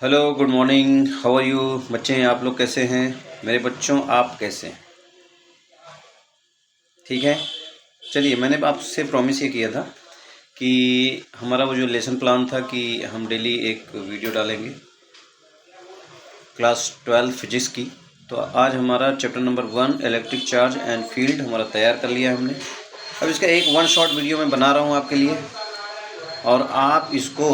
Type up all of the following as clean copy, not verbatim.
Hello, good morning, how are you. बच्चे हैं आप लोग, कैसे हैं मेरे बच्चों, आप कैसे हैं? ठीक है। चलिए, मैंने आपसे प्रॉमिस ये किया था कि हमारा वो जो लेसन प्लान था कि हम डेली एक वीडियो डालेंगे क्लास 12 फिजिक्स की। तो आज हमारा chapter number 1 electric charge and field हमारा तैयार कर लिया हमने। अब इसका एक वन शॉट वीडियो मैं बना रहा हूँ आपके लिए, और आप इसको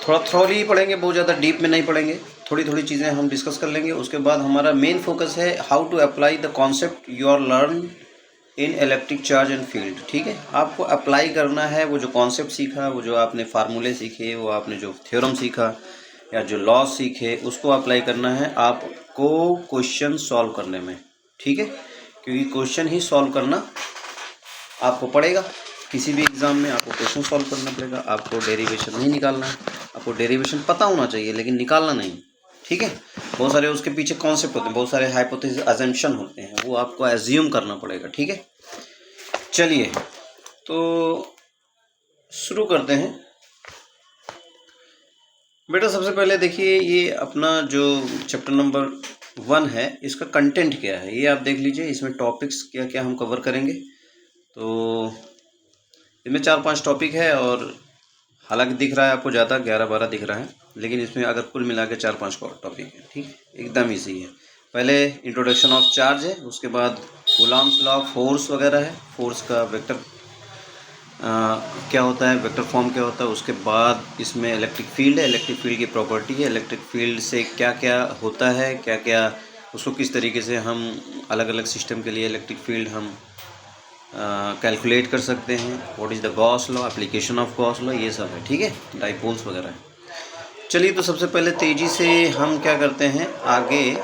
थोड़ा थ्रोली ही पढ़ेंगे, बहुत ज़्यादा डीप में नहीं पढ़ेंगे। थोड़ी थोड़ी चीज़ें हम डिस्कस कर लेंगे। उसके बाद हमारा मेन फोकस है how to apply the concept you are learn in electric charge and field. ठीक है, आपको अप्लाई करना है वो जो कॉन्सेप्ट सीखा, वो जो आपने फार्मूले सीखे, वो आपने जो थ्योरम सीखा या जो लॉ सीखे, उसको अप्लाई करना है आपको क्वेश्चन सॉल्व करने में। ठीक है, क्योंकि क्वेश्चन ही सॉल्व करना आपको पड़ेगा। किसी भी एग्ज़ाम में आपको क्वेश्चन सॉल्व करना पड़ेगा। आपको डेरिवेशन नहीं निकालना है, आपको डेरिवेशन पता होना चाहिए लेकिन निकालना नहीं। ठीक है, बहुत सारे उसके पीछे कॉन्सेप्ट होते हैं, बहुत सारे हाइपोथेसिस अजम्पशन होते हैं, वो आपको एज्यूम करना पड़ेगा। ठीक है, चलिए तो शुरू करते हैं। बेटा सबसे पहले देखिए, ये अपना जो चैप्टर नंबर 1 है, इसका कंटेंट क्या है ये आप देख लीजिए। इसमें टॉपिक्स क्या क्या हम कवर करेंगे। तो इसमें 4-5 टॉपिक है, और हालांकि दिख रहा है आपको ज़्यादा 11-12 दिख रहा है, लेकिन इसमें अगर कुल मिला के 4-5 टॉपिक है। ठीक है, एकदम ईजी है। पहले इंट्रोडक्शन ऑफ चार्ज है, उसके बाद कूलॉम्स लॉ, फोर्स वगैरह है, फोर्स का वेक्टर क्या होता है, वेक्टर फॉर्म क्या होता है। उसके बाद इसमें इलेक्ट्रिक फील्ड है, इलेक्ट्रिक फील्ड की प्रॉपर्टी है, इलेक्ट्रिक फील्ड से क्या क्या होता है, क्या क्या उसको किस तरीके से हम अलग अलग सिस्टम के लिए इलेक्ट्रिक फील्ड हम कैलकुलेट कर सकते हैं। What is the Gauss law, application of Gauss law, ये सब है। ठीक है, डाइपोल्स वगैरह है। चलिए, तो सबसे पहले तेज़ी से हम क्या करते हैं, आगे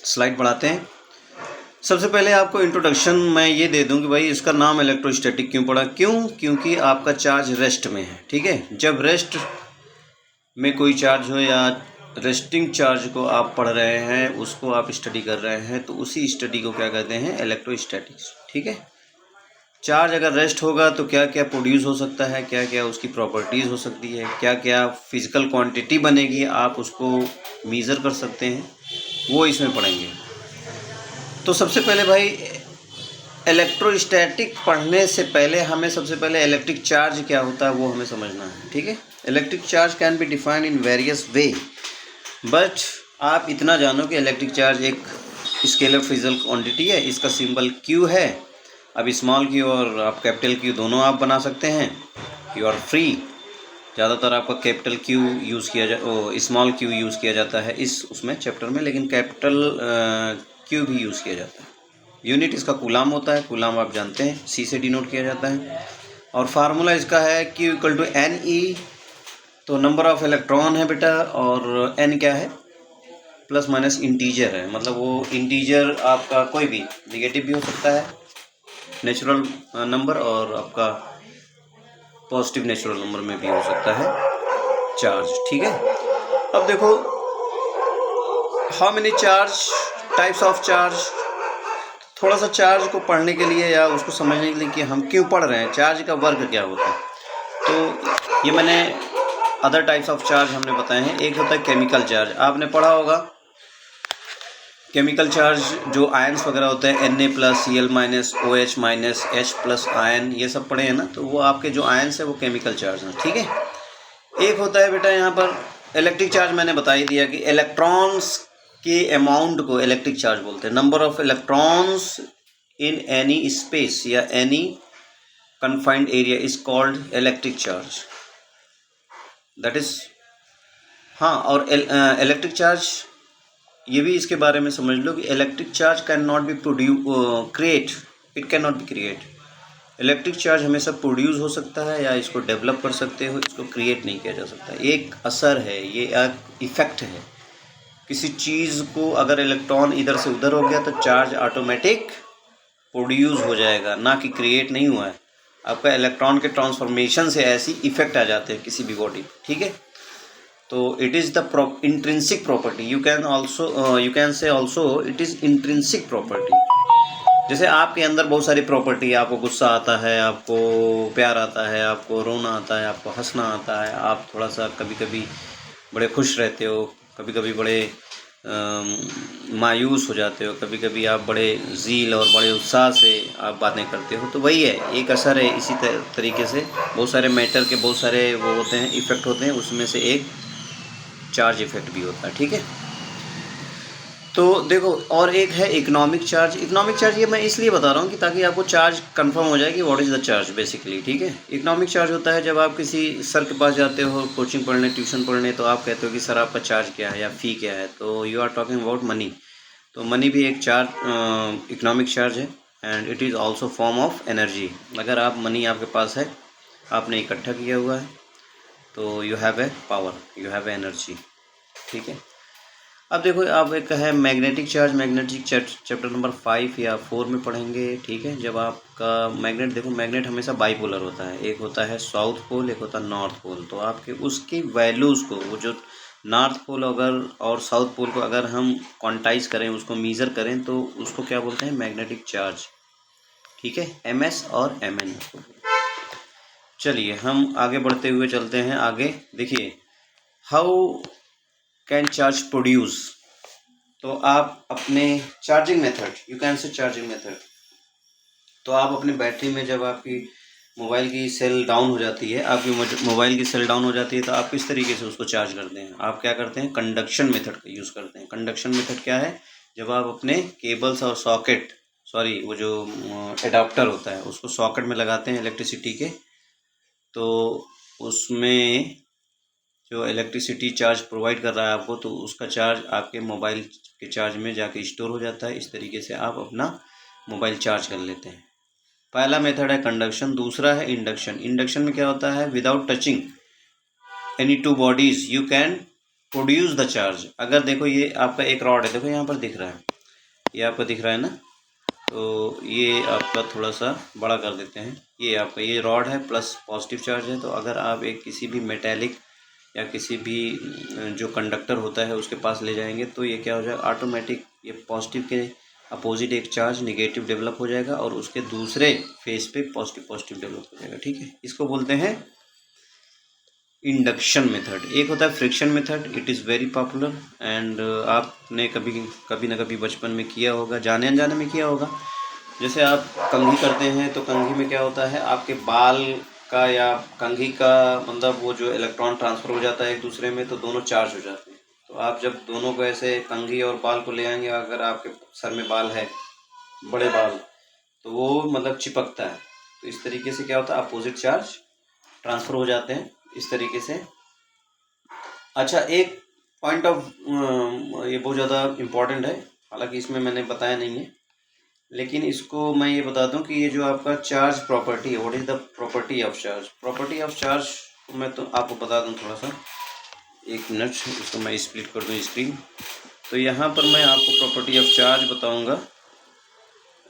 स्लाइड बढ़ाते हैं। सबसे पहले आपको इंट्रोडक्शन मैं ये दे दूं कि भाई इसका नाम इलेक्ट्रोस्टैटिक क्यों पड़ा। क्योंकि आपका चार्ज रेस्ट में है। ठीक है, जब रेस्ट में कोई चार्ज हो या रेस्टिंग चार्ज को आप पढ़ रहे हैं, उसको आप स्टडी कर रहे हैं, तो उसी स्टडी को क्या कहते हैं, इलेक्ट्रोस्टैटिक्स। ठीक है, चार्ज अगर रेस्ट होगा तो क्या क्या प्रोड्यूस हो सकता है, क्या क्या उसकी प्रॉपर्टीज़ हो सकती है, क्या क्या फिजिकल क्वांटिटी बनेगी, आप उसको मेज़र कर सकते हैं, वो इसमें पढ़ेंगे। तो सबसे पहले भाई इलेक्ट्रोस्टैटिक पढ़ने से पहले हमें सबसे पहले इलेक्ट्रिक चार्ज क्या होता है वो हमें समझना है। ठीक है, electric charge can be defined in various way, but आप इतना जानो कि इलेक्ट्रिक चार्ज एक स्केलर फिजिकल क्वांटिटी है। इसका सिंबल क्यू है। अब स्मॉल क्यू और आप कैपिटल क्यू दोनों आप बना सकते हैं, यू आर फ्री। ज़्यादातर आपका कैपिटल क्यू यूज़ किया स्मॉल क्यू यूज़ किया जाता है उसमें चैप्टर में, लेकिन कैपिटल क्यू भी यूज़ किया जाता है। यूनिट इसका कूलाम होता है, कूलाम आप जानते हैं, सी से डिनोट किया जाता है। और फार्मूला इसका है Q equal to N E. तो नंबर ऑफ इलेक्ट्रॉन है बेटा, और एन क्या है, प्लस माइनस इंटीजर है, मतलब वो इंटीजर आपका कोई भी नेगेटिव भी हो सकता है नेचुरल नंबर, और आपका पॉजिटिव नेचुरल नंबर में भी हो सकता है चार्ज। ठीक है, अब देखो how many charge, types of charge. थोड़ा सा चार्ज को पढ़ने के लिए या उसको समझने के लिए कि हम क्यों पढ़ रहे हैं, चार्ज का वर्क क्या होता है, तो ये मैंने अदर टाइप्स ऑफ चार्ज हमने बताए हैं। एक होता है केमिकल चार्ज, आपने पढ़ा होगा केमिकल चार्ज, जो आयन्स वगैरह होते हैं, Na+, Cl-, OH-, H+ ion, ये सब पढ़े हैं ना, तो वो आपके जो आयन्स है वो केमिकल चार्ज हैं। ठीक है, एक होता है बेटा यहाँ पर इलेक्ट्रिक चार्ज, मैंने बता ही दिया कि इलेक्ट्रॉन्स के अमाउंट को इलेक्ट्रिक चार्ज बोलते हैं। Number of electrons in any space या any confined area is called electric charge, that is. हाँ, और इलेक्ट्रिक चार्ज ये भी इसके बारे में समझ लो कि electric charge can not be create, it can not be create. Electric charge हमेशा प्रोड्यूस हो सकता है या इसको डेवलप कर सकते हो, इसको क्रिएट नहीं किया जा सकता। एक असर है, ये एक इफेक्ट है। किसी चीज़ को अगर इलेक्ट्रॉन इधर से उधर हो गया तो चार्ज ऑटोमेटिक प्रोड्यूस हो जाएगा, ना कि क्रिएट नहीं हुआ है। आपका इलेक्ट्रॉन के ट्रांसफॉर्मेशन से ऐसी इफेक्ट आ जाते हैं किसी भी बॉडी। ठीक है, तो it is the intrinsic property, you can say also it is intrinsic property. जैसे आपके अंदर बहुत सारी प्रॉपर्टी है, आपको गुस्सा आता है, आपको प्यार आता है, आपको रोना आता है, आपको हंसना आता है, आप थोड़ा सा कभी कभी बड़े खुश रहते हो, कभी कभी बड़े मायूस हो जाते हो, कभी कभी आप बड़े ज़ील और बड़े उत्साह से आप बातें करते हो। तो वही है, एक असर है। इसी तरीके से बहुत सारे मैटर के बहुत सारे वो होते हैं, इफ़ेक्ट होते हैं, उसमें से एक चार्ज इफ़ेक्ट भी होता है। ठीक है, तो देखो, और एक है इकोनॉमिक चार्ज। इकोनॉमिक चार्ज ये मैं इसलिए बता रहा हूँ कि ताकि आपको चार्ज कंफर्म हो जाए कि what is the charge basically. ठीक है, इकोनॉमिक चार्ज होता है जब आप किसी सर के पास जाते हो कोचिंग पढ़ने, ट्यूशन पढ़ने, तो आप कहते हो कि सर आपका चार्ज क्या है या फ़ी क्या है, तो you are talking about money. तो मनी भी एक चार्ज, इकोनॉमिक चार्ज है, and it is also form of energy. अगर आप मनी आपके पास है, आपने इकट्ठा किया हुआ है, तो you have a power, you have a energy. ठीक है, अब देखो, आप एक है magnetic charge. Magnetic chapter number 5 या 4 में पढ़ेंगे। ठीक है, जब आपका मैग्नेट, देखो मैग्नेट हमेशा बाईपोलर होता है, एक होता है साउथ पोल, एक होता है नॉर्थ पोल। तो आपके उसकी वैल्यूज़ को, वो जो नॉर्थ पोल अगर और साउथ पोल को अगर हम क्वांटाइज करें, उसको मीज़र करें, तो उसको क्या बोलते हैं, मैग्नेटिक चार्ज। ठीक है, MS और MN। चलिए हम आगे बढ़ते हुए चलते हैं। आगे देखिए, हाउ कैन चार्ज प्रोड्यूस। तो आप अपने charging method, you can say charging method, तो आप अपने बैटरी में, जब आपकी मोबाइल की सेल डाउन हो जाती है, आपकी मोबाइल की सेल डाउन हो जाती है, तो आप किस तरीके से उसको चार्ज करते हैं। आप क्या करते हैं, कंडक्शन मेथड का यूज़ करते हैं। कंडक्शन मेथड क्या है, जब आप अपने केबल्स और सॉकेट, सॉरी वो जो एडाप्टर होता है, उसको सॉकेट में लगाते हैं इलेक्ट्रिसिटी के, तो उसमें जो इलेक्ट्रिसिटी चार्ज प्रोवाइड कर रहा है आपको, तो उसका चार्ज आपके मोबाइल के चार्ज में जाके स्टोर हो जाता है। इस तरीके से आप अपना मोबाइल चार्ज कर लेते हैं। पहला मेथड है कंडक्शन, दूसरा है इंडक्शन। इंडक्शन में क्या होता है, without touching any two bodies you can produce the charge. अगर देखो, ये आपका एक रॉड है, देखो यहाँ पर दिख रहा है, ये आपका दिख रहा है ना, तो ये आपका थोड़ा सा बड़ा कर देते हैं। ये आपका ये रॉड है, प्लस पॉजिटिव चार्ज है। तो अगर आप एक किसी भी मेटेलिक या किसी भी जो कंडक्टर होता है उसके पास ले जाएंगे, तो ये क्या हो जाएगा, ऑटोमेटिक ये पॉजिटिव के अपोजिट एक चार्ज नेगेटिव डेवलप हो जाएगा, और उसके दूसरे फेस पे पॉजिटिव डेवलप हो जाएगा। ठीक है, इसको बोलते हैं इंडक्शन मेथड। एक होता है friction method, it is very popular, and आपने कभी ना कभी बचपन में किया होगा, जाने अनजाने में किया होगा। जैसे आप कंघी करते हैं, तो कंघी में क्या होता है, आपके बाल का या कंघी का, मतलब वो जो इलेक्ट्रॉन ट्रांसफ़र हो जाता है एक दूसरे में, तो दोनों चार्ज हो जाते हैं। तो आप जब दोनों को ऐसे कंघी और बाल को ले आएंगे, अगर आपके सर में बाल है, बड़े बाल, तो वो मतलब चिपकता है। तो इस तरीके से क्या होता है, अपोजिट चार्ज ट्रांसफ़र हो जाते हैं इस तरीके से। अच्छा, एक पॉइंट ऑफ, ये बहुत ज़्यादा इम्पॉर्टेंट है, हालांकि इसमें मैंने बताया नहीं है, लेकिन इसको मैं ये बता दूं कि ये जो आपका चार्ज प्रॉपर्टी है, what is the property of charge. Property of charge मैं तो आपको बता दूं थोड़ा सा, एक मिनट, इसको मैं स्प्लिट कर दूं स्क्रीन। तो यहाँ पर मैं आपको प्रॉपर्टी ऑफ चार्ज बताऊंगा।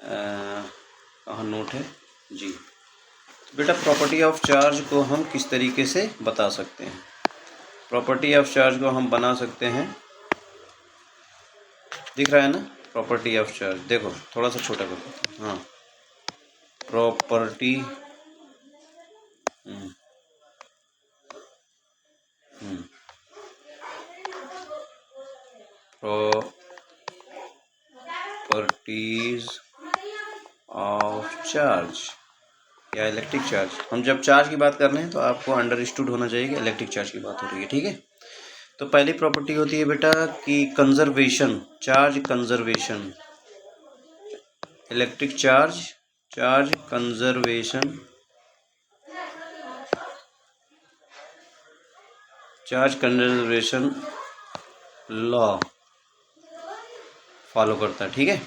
कहाँ नोट है जी, बेटा, प्रॉपर्टी ऑफ चार्ज को हम किस तरीके से बता सकते हैं। प्रॉपर्टी ऑफ चार्ज को हम बना सकते हैं, दिख रहा है ना, प्रॉपर्टी ऑफ चार्ज, देखो थोड़ा सा छोटा कर देते हैं। हाँ, प्रॉपर्टी प्रॉपर्टीज ऑफ चार्ज या इलेक्ट्रिक चार्ज। हम जब चार्ज की बात कर रहे हैं तो आपको अंडरस्टूड होना चाहिए कि इलेक्ट्रिक चार्ज की बात हो रही है। ठीक है, तो पहली प्रॉपर्टी होती है बेटा कि conservation, charge conservation, electric charge, charge conservation, charge conservation law follow करता है। ठीक है,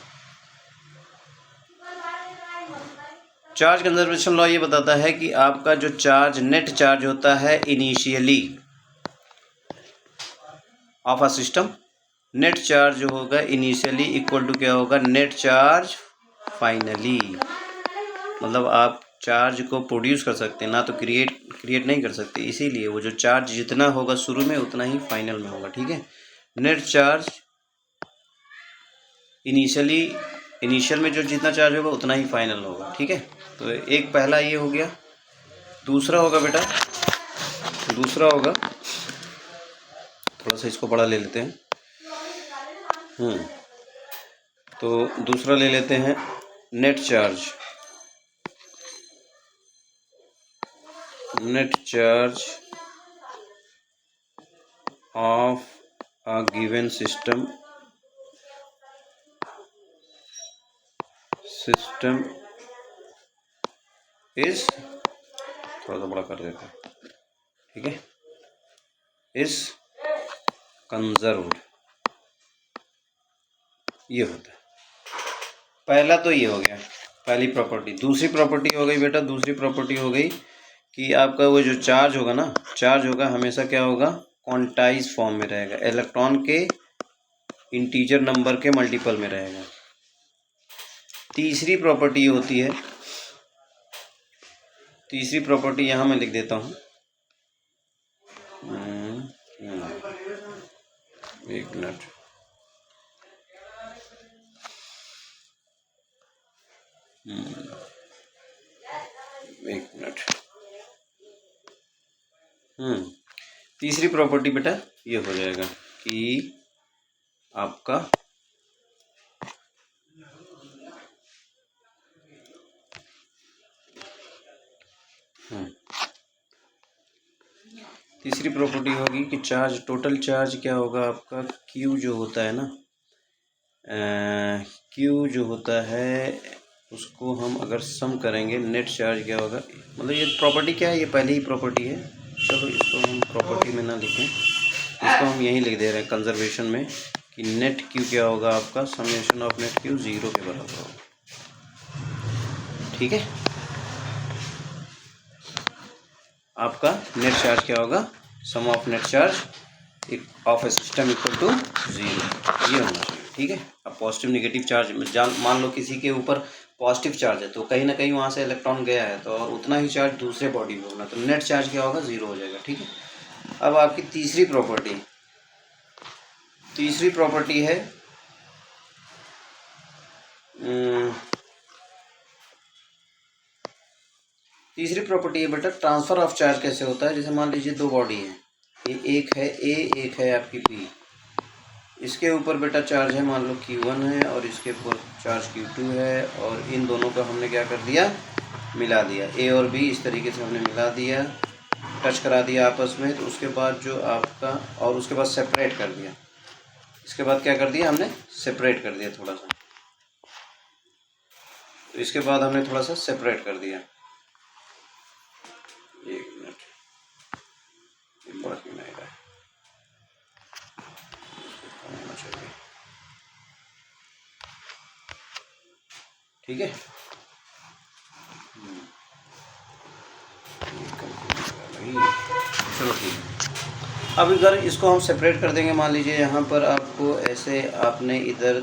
चार्ज कंजर्वेशन लॉ ये बताता है कि आपका जो चार्ज, नेट चार्ज होता है initially of a system, net charge जो होगा इनिशियली इक्वल टू क्या होगा, नेट चार्ज फाइनली। मतलब आप चार्ज को प्रोड्यूस कर सकते हैं ना, तो क्रिएट नहीं कर सकते, इसीलिए वो जो चार्ज जितना होगा शुरू में उतना ही फाइनल में होगा। ठीक है, नेट चार्ज इनिशियली इनिशियल में जो जितना चार्ज होगा उतना ही फाइनल होगा, ठीक है। तो एक पहला ये हो गया। दूसरा होगा बेटा, दूसरा होगा, थोड़ा सा इसको बड़ा ले लेते हैं। तो दूसरा ले लेते हैं net charge. Net charge of a given system is, थोड़ा सा बड़ा कर देते हैं, ठीक है, इज कंजर्व्ड। ये होता है पहला। तो ये हो गया पहली प्रॉपर्टी। दूसरी प्रॉपर्टी हो गई बेटा, दूसरी प्रॉपर्टी हो गई कि आपका वो जो चार्ज होगा ना, चार्ज होगा हमेशा क्या होगा, क्वांटाइज फॉर्म में रहेगा, इलेक्ट्रॉन के इंटीजर नंबर के मल्टीपल में रहेगा। तीसरी प्रॉपर्टी होती है, तीसरी प्रॉपर्टी यहाँ मैं लिख देता हूँ, एक मिनट, एक मिनट। तीसरी प्रॉपर्टी बेटा ये हो जाएगा कि आपका तीसरी प्रॉपर्टी होगी कि चार्ज, टोटल चार्ज क्या होगा आपका, Q जो होता है ना, Q जो होता है उसको हम अगर सम करेंगे, नेट चार्ज क्या होगा, मतलब ये प्रॉपर्टी क्या है, ये पहली ही प्रॉपर्टी है। चलो इसको हम प्रॉपर्टी में ना लिखें, इसको हम यहीं लिख दे रहे हैं कंजर्वेशन में कि नेट Q क्या होगा आपका, समेशन ऑफ नेट Q 0 के बराबर होगा, ठीक है। आपका नेट चार्ज क्या होगा, sum of net charge of a system equal to 0, ये होना चाहिए, ठीक है। अब पॉजिटिव नेगेटिव चार्ज, मान लो किसी के ऊपर पॉजिटिव चार्ज है तो कहीं ना कहीं वहाँ से इलेक्ट्रॉन गया है, तो और उतना ही चार्ज दूसरे बॉडी में होना, तो नेट चार्ज क्या होगा, 0 हो जाएगा, ठीक है। अब आपकी तीसरी प्रॉपर्टी, तीसरी प्रॉपर्टी है तीसरी प्रॉपर्टी है बेटा, ट्रांसफ़र ऑफ चार्ज कैसे होता है। जैसे मान लीजिए दो बॉडी है, ये एक है A, एक है आपकी B। इसके ऊपर बेटा चार्ज है मान लो Q1 है और इसके ऊपर चार्ज Q2 है, और इन दोनों का हमने क्या कर दिया, मिला दिया, A और B इस तरीके से हमने मिला दिया, टच करा दिया आपस में। तो उसके बाद जो आपका, और उसके बाद सेपरेट कर दिया, इसके बाद क्या कर दिया हमने, सेपरेट कर दिया थोड़ा सा, तो इसके बाद हमने थोड़ा सा सेपरेट कर दिया। एक मिनट, ये बढ़ क्यों नहीं रहा है, होना चाहिए, ठीक है। चलो ठीक है। अब इधर इसको हम सेपरेट कर देंगे। मान लीजिए यहाँ पर आपको ऐसे, आपने इधर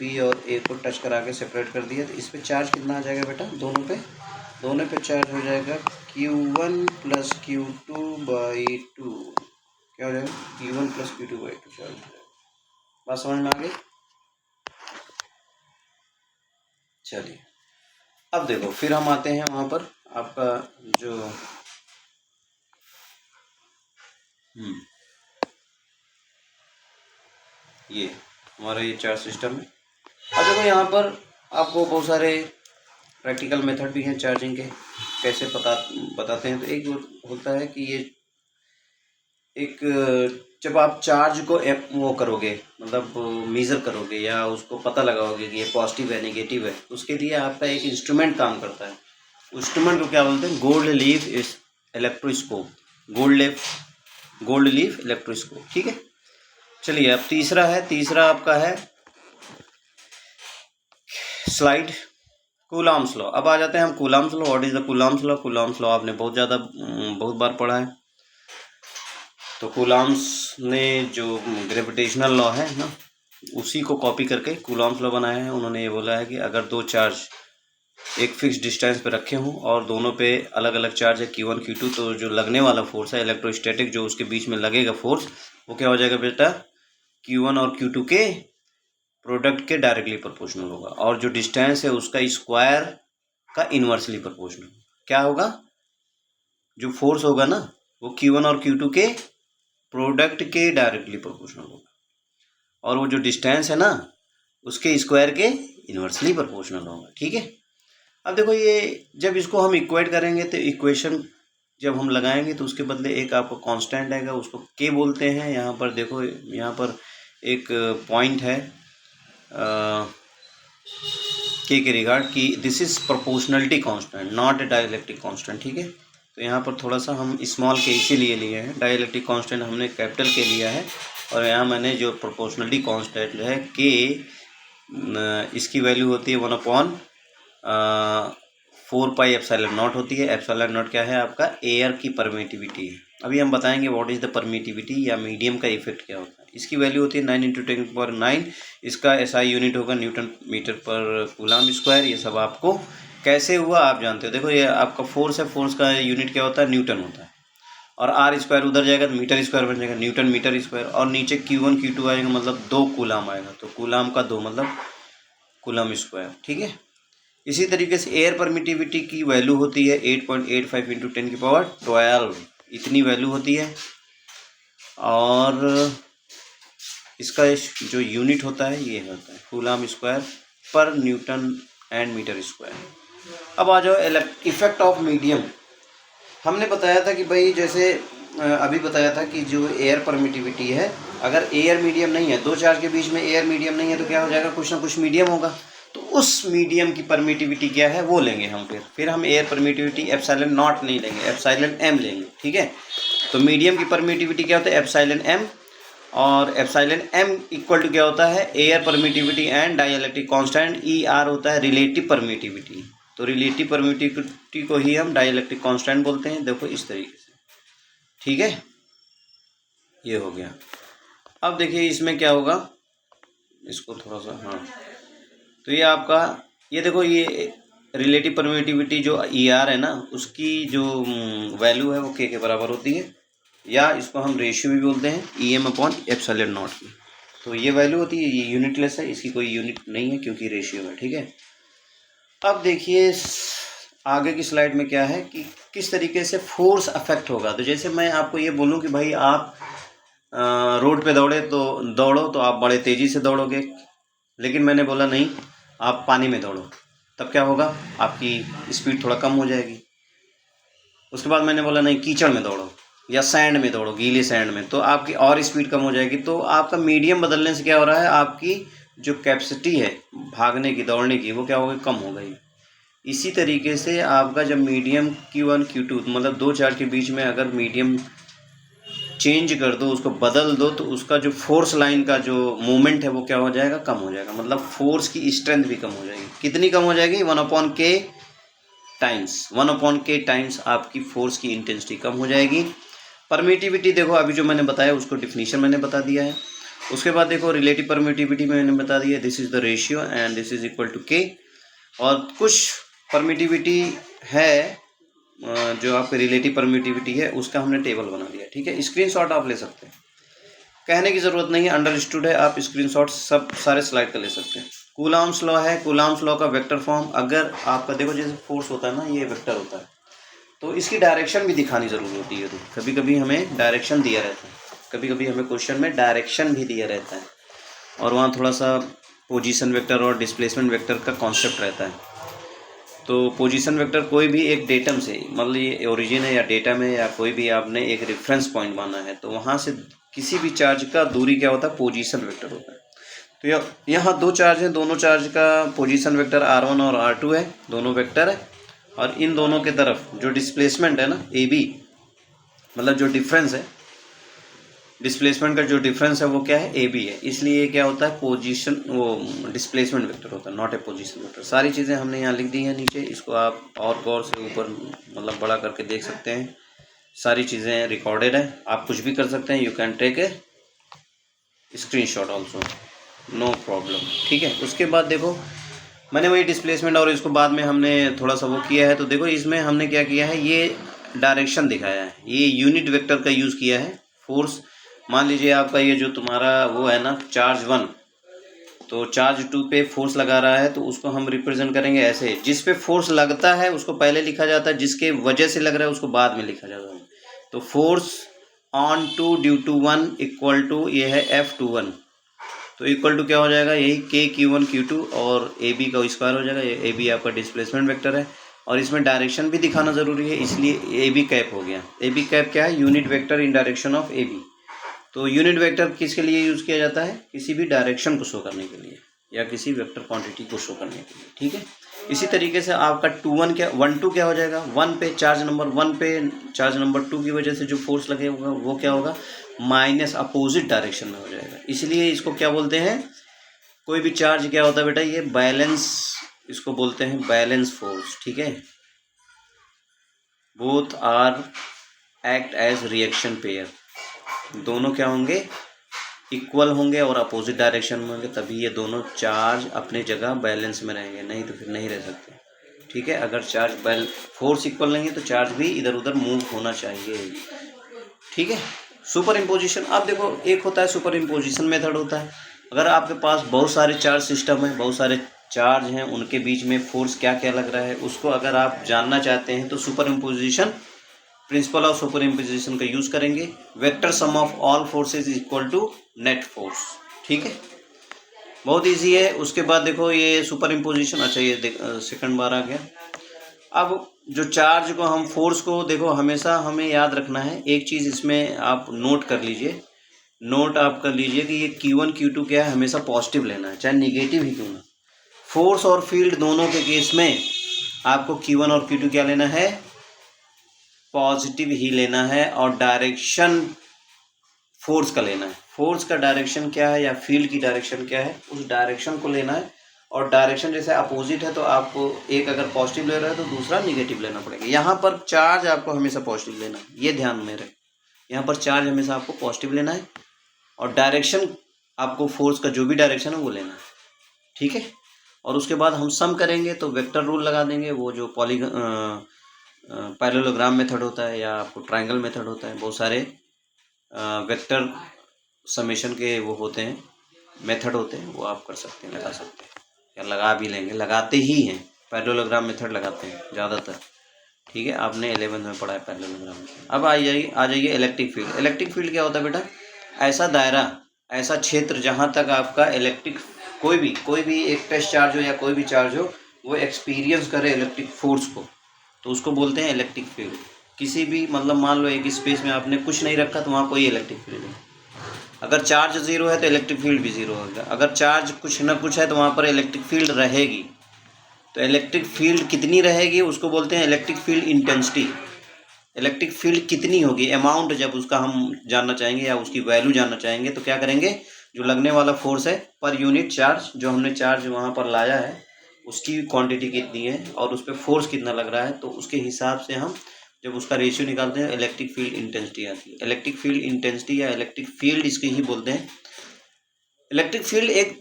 B और A को टच करा के सेपरेट कर दिया, तो इस पे चार्ज कितना आ जाएगा बेटा, दोनों पे चार्ज हो जाएगा Q1 + Q2/2। क्या हो जाएगा, Q1 + Q2/2 चार्ज हो जाएगा। बात समझ में आ गई। चलिए अब देखो, फिर हम आते हैं वहाँ पर आपका जो ये हमारा ये चार्ज सिस्टम है। अब देखो यहाँ पर आपको बहुत सारे प्रैक्टिकल मेथड भी हैं चार्जिंग के, कैसे बताते हैं। तो एक होता है कि ये एक, जब आप चार्ज को वो करोगे, मतलब मेज़र करोगे या उसको पता लगाओगे कि ये पॉजिटिव है नेगेटिव है, उसके लिए आपका एक इंस्ट्रूमेंट काम करता है। इंस्ट्रूमेंट को क्या बोलते हैं, gold leaf electroscope, gold leaf electroscope, ठीक है। चलिए अब तीसरा है, तीसरा आपका है स्लाइड कूलाम्स लॉ। अब आ जाते हैं हम coulombs law. What is the coulombs law. Coulombs law आपने बहुत बार पढ़ा है। तो कूलाम्स ने जो ग्रेविटेशनल लॉ है ना, उसी को कॉपी करके कूलाम्स लॉ बनाया है। उन्होंने ये बोला है कि अगर दो चार्ज एक फिक्स डिस्टेंस पे रखे हों और दोनों पे अलग अलग चार्ज है Q1 Q2, तो जो लगने वाला फोर्स है इलेक्ट्रोस्टैटिक, जो उसके बीच में लगेगा फोर्स, वो क्या हो जाएगा बेटा, Q1 और Q2 के प्रोडक्ट के डायरेक्टली प्रोपोर्शनल होगा, और जो डिस्टेंस है उसका स्क्वायर का इन्वर्सली प्रोपोर्शनल। क्या होगा, जो फोर्स होगा ना वो Q1 और Q2 के प्रोडक्ट के डायरेक्टली प्रोपोर्शनल होगा, और वो जो डिस्टेंस है ना उसके स्क्वायर के इन्वर्सली प्रोपोर्शनल होगा। ठीक है। अब देखो ये जब इसको हम इक्वेट करेंगे तो इक्वेशन जब हम लगाएंगे तो उसके बदले एक आपको कांस्टेंट आएगा, उसको के बोलते हैं। यहाँ पर देखो, यहाँ पर एक पॉइंट है के रिगार्ड की this is proportionality constant not a dielectric constant. ठीक है। तो यहाँ पर थोड़ा सा हम स्मॉल के इसीलिए लिए हैं, डाइलेक्ट्रिक कांस्टेंट हमने कैपिटल के लिया है, और यहाँ मैंने जो प्रोपोर्शनलिटी कांस्टेंट है के, इसकी वैल्यू होती है 1/4 पाई एप्सिलॉन नॉट होती है। एप्सिलॉन नॉट क्या है, आपका एयर की परमिटिविटी है। अभी हम बताएंगे व्हाट इज़ द परमिटिविटी या मीडियम का इफेक्ट क्या होता है। इसकी वैल्यू होती है 9 × 10⁹। इसका SI यूनिट होगा न्यूटन मीटर पर कूलम स्क्वायर। ये सब आपको कैसे हुआ आप जानते हो। देखो ये आपका फोर्स है, फोर्स का यूनिट क्या होता है, न्यूटन होता है, और R स्क्वायर उधर जाएगा तो मीटर स्क्वायर बन जाएगा, न्यूटन मीटर स्क्वायर, और नीचे Q1 Q2 आएगा, मतलब 2 कूलम आएगा, तो कूलम का 2 मतलब कूलम स्क्वायर। ठीक है। इसी तरीके से एयर परमिटिविटी की वैल्यू होती है 8.85 × 10⁻12, इतनी वैल्यू होती है, और इसका जो यूनिट होता है ये होता है कूलम स्क्वायर पर न्यूटन एंड मीटर स्क्वायर। अब आ जाओ इफेक्ट ऑफ मीडियम। हमने बताया था कि भाई जैसे अभी बताया था कि जो एयर परमिटिविटी है, अगर एयर मीडियम नहीं है, दो चार्ज के बीच में एयर मीडियम नहीं है तो क्या हो जाएगा, कुछ ना कुछ मीडियम होगा। तो उस मीडियम की परमिटिविटी क्या है वो लेंगे हम। फिर हम एयर परमिटिविटी एप्सिलॉन नॉट नहीं लेंगे, एप्सिलॉन एम लेंगे। ठीक है। तो मीडियम की परमिटिविटी क्या होता है, एप्सिलॉन एम, और एप्सिलॉन एम इक्वल टू क्या होता है, air permittivity and dielectric constant ER होता है रिलेटिव परमिटिविटी। तो रिलेटिव परमिटिविटी को ही हम डाइलेक्ट्रिक कांस्टेंट बोलते हैं। देखो इस तरीके से। ठीक है, ये हो गया। अब देखिए इसमें क्या होगा, इसको थोड़ा सा, हाँ, तो ये आपका, ये देखो ये रिलेटिव परमिटिविटी जो ER है ना उसकी जो वैल्यू है वो K के बराबर होती है, या इसको हम रेशियो भी बोलते हैं EM/ε0 की। तो ये वैल्यू होती है, ये यूनिटलेस है, इसकी कोई यूनिट नहीं है क्योंकि रेशियो है। ठीक है। अब देखिए आगे की स्लाइड में क्या है कि किस तरीके से फोर्स अफेक्ट होगा। तो जैसे मैं आपको ये बोलूँ कि भाई आप रोड पे दौड़ो तो आप बड़े तेज़ी से दौड़ोगे, लेकिन मैंने बोला नहीं आप पानी में दौड़ो, तब क्या होगा, आपकी स्पीड थोड़ा कम हो जाएगी। उसके बाद मैंने बोला नहीं कीचड़ में दौड़ो या सैंड में दौड़ो, गीले सैंड में, तो आपकी और स्पीड कम हो जाएगी। तो आपका मीडियम बदलने से क्या हो रहा है, आपकी जो कैपेसिटी है भागने की, दौड़ने की, वो क्या हो गई, कम हो गई। इसी तरीके से आपका जब मीडियम Q1 Q2 मतलब दो चार्ज के बीच में अगर मीडियम चेंज कर दो, उसको बदल दो, तो उसका जो फोर्स लाइन का जो मोमेंट है वो क्या हो जाएगा, कम हो जाएगा। मतलब फोर्स की स्ट्रेंथ भी कम हो जाएगी। कितनी कम हो जाएगी, 1/K टाइम्स आपकी फोर्स की इंटेंसिटी कम हो जाएगी। परमिटिविटी देखो अभी जो मैंने बताया उसको डिफिनीशन मैंने बता दिया है। उसके बाद देखो रिलेटिव परमिटिविटी मैंने बता दिया, this is the ratio and this is equal to K। और कुछ परमिटिविटी है जो आपकी रिलेटिव परमिटिविटी है उसका हमने टेबल बना दिया। ठीक है, स्क्रीनशॉट आप ले सकते हैं, कहने की ज़रूरत नहीं है, अंडरस्टूड है, आप स्क्रीनशॉट सब सारे स्लाइड का ले सकते हैं। कूलम्स लॉ है, कूलम्स लॉ का वेक्टर फॉर्म, अगर आपका देखो जैसे फोर्स होता है ना, ये वेक्टर होता है, तो इसकी डायरेक्शन भी दिखानी ज़रूरी होती है। तो कभी कभी हमें डायरेक्शन दिया रहता है, कभी कभी हमें क्वेश्चन में डायरेक्शन भी दिया रहता है, और वहाँ थोड़ा सा पोजीशन वेक्टर और डिस्प्लेसमेंट वेक्टर का कॉन्सेप्ट रहता है। तो पोजीशन वेक्टर कोई भी एक डेटम से, मतलब ये ओरिजिन है या डेटा में या कोई भी आपने एक रेफरेंस पॉइंट माना है, तो वहाँ से किसी भी चार्ज का दूरी क्या होता है, पोजीशन वेक्टर होता है। तो यहाँ दो चार्ज हैं, दोनों चार्ज का पोजीशन वेक्टर R1 और R2 है, दोनों वेक्टर है, और इन दोनों के तरफ जो डिस्प्लेसमेंट है ना AB, मतलब जो डिफरेंस है, डिस्प्लेसमेंट का जो डिफरेंस है वो क्या है, AB है, इसलिए क्या होता है, पोजीशन वो डिस्प्लेसमेंट वेक्टर होता है, नॉट ए पोजीशन वेक्टर। सारी चीज़ें हमने यहाँ लिख दी हैं नीचे, इसको आप और गौर से ऊपर मतलब बड़ा करके देख सकते हैं, सारी चीज़ें रिकॉर्डेड है, आप कुछ भी कर सकते हैं, you can take a screenshot also, no problem. ठीक है, उसके बाद देखो मैंने वही डिस्प्लेसमेंट और इसको बाद में हमने थोड़ा सा वो किया है। तो देखो इसमें हमने क्या किया है, ये डायरेक्शन दिखाया है, ये यूनिट वेक्टर का यूज़ किया है। फोर्स मान लीजिए आपका ये जो तुम्हारा वो है ना चार्ज 1, तो चार्ज 2 पे फोर्स लगा रहा है तो उसको हम रिप्रेजेंट करेंगे ऐसे, जिस पे फोर्स लगता है उसको पहले लिखा जाता है, जिसके वजह से लग रहा है उसको बाद में लिखा जाता है। तो force on 2 due to 1 equal to ये है F21, तो इक्वल टू क्या हो जाएगा, यही KQ1 Q2 और AB का स्क्वायर हो जाएगा। ये AB आपका डिस्प्लेसमेंट वेक्टर है और इसमें डायरेक्शन भी दिखाना ज़रूरी है, इसलिए AB कैप हो गया। AB कैप क्या है, unit vector in direction of AB। तो यूनिट वेक्टर किसके लिए यूज़ किया जाता है, किसी भी डायरेक्शन को शो करने के लिए या किसी वेक्टर क्वांटिटी को शो करने के लिए, ठीक है। इसी तरीके से आपका 12 क्या हो जाएगा, 1 पे चार्ज नंबर 1 पे चार्ज नंबर 2 की वजह से जो फोर्स लगे होगा वो क्या होगा, माइनस अपोजिट डायरेक्शन में हो जाएगा। इसलिए इसको क्या बोलते हैं, कोई भी चार्ज क्या होता है बेटा, ये बैलेंस, इसको बोलते हैं बैलेंस फोर्स, ठीक है। Both are act as reaction pair, दोनों क्या होंगे, इक्वल होंगे और अपोजिट डायरेक्शन में होंगे, तभी ये दोनों चार्ज अपने जगह बैलेंस में रहेंगे, नहीं तो फिर नहीं रह सकते, ठीक है। अगर चार्ज फोर्स इक्वल नहीं है तो चार्ज भी इधर उधर मूव होना चाहिए, ठीक है। सुपर इम्पोजिशन, आप देखो एक होता है सुपर इम्पोजिशन मेथड होता है। अगर आपके पास बहुत सारे चार्ज सिस्टम है, बहुत सारे चार्ज हैं, उनके बीच में फोर्स क्या क्या लग रहा है उसको अगर आप जानना चाहते हैं तो superposition, principle of superposition का यूज़ करेंगे। Vector sum of all forces equal to net force, ठीक है, बहुत इजी है। उसके बाद देखो ये सुपर इम्पोजिशन, अच्छा ये सेकंड बार आ गया। अब जो चार्ज को हम फोर्स को देखो, हमेशा हमें याद रखना है एक चीज़, इसमें आप नोट कर लीजिए, नोट आप कर लीजिए कि ये Q1 Q2 क्या है, हमेशा पॉजिटिव लेना है, चाहे निगेटिव ही क्यों ना। फोर्स और फील्ड दोनों के केस में आपको Q1 और Q2 क्या लेना है, पॉजिटिव ही लेना है, और डायरेक्शन फोर्स का लेना है। फोर्स का डायरेक्शन क्या है या फील्ड की डायरेक्शन क्या है, उस डायरेक्शन को लेना है। और डायरेक्शन जैसे अपोजिट है तो आपको एक अगर पॉजिटिव ले रहा है तो दूसरा निगेटिव लेना पड़ेगा। यहाँ पर चार्ज आपको हमेशा पॉजिटिव लेना है, ये ध्यान में रहे, यहाँ पर चार्ज हमेशा आपको पॉजिटिव लेना है और डायरेक्शन आपको फोर्स का जो भी डायरेक्शन है वो लेना है, ठीक है। और उसके बाद हम सम करेंगे तो वेक्टर रूल लगा देंगे, वो जो पैरेललोग्राम मेथड होता है या आपको ट्रायंगल मेथड होता है, बहुत सारे वेक्टर समेशन के वो होते हैं, मेथड होते हैं, वो आप कर सकते हैं, लगा सकते हैं या लगा भी लेंगे, लगाते ही हैं, पैरेललोग्राम मेथड लगाते हैं ज़्यादातर, ठीक है। आपने 11th में पढ़ा है पैरेललोग्राम मेथड। अब आ जाइए इलेक्ट्रिक फील्ड। इलेक्ट्रिक फील्ड क्या होता है बेटा, ऐसा दायरा, ऐसा क्षेत्र जहाँ तक आपका इलेक्ट्रिक कोई भी एक टेस्ट चार्ज हो या कोई भी चार्ज हो वो एक्सपीरियंस करे इलेक्ट्रिक फोर्स को, तो उसको बोलते हैं इलेक्ट्रिक फील्ड। किसी भी मतलब मान लो एक स्पेस में आपने कुछ नहीं रखा तो वहाँ कोई इलेक्ट्रिक फील्ड है। अगर चार्ज ज़ीरो है तो इलेक्ट्रिक फील्ड भी ज़ीरो होगा, अगर चार्ज कुछ ना कुछ है तो वहाँ पर इलेक्ट्रिक फील्ड रहेगी। तो इलेक्ट्रिक फील्ड कितनी रहेगी उसको बोलते हैं electric field intensity. Electric field कितनी होगी, अमाउंट जब उसका हम जानना चाहेंगे या उसकी वैल्यू जानना चाहेंगे तो क्या करेंगे, जो लगने वाला फोर्स है पर यूनिट चार्ज, जो हमने चार्ज वहाँ पर लाया है उसकी क्वांटिटी कितनी है और उस पर फोर्स कितना लग रहा है, तो उसके हिसाब से हम जब उसका रेशियो निकालते हैं इलेक्ट्रिक फील्ड इंटेंसिटी आती है। इलेक्ट्रिक फील्ड इंटेंसिटी या इलेक्ट्रिक फील्ड इसके ही बोलते हैं। इलेक्ट्रिक फील्ड एक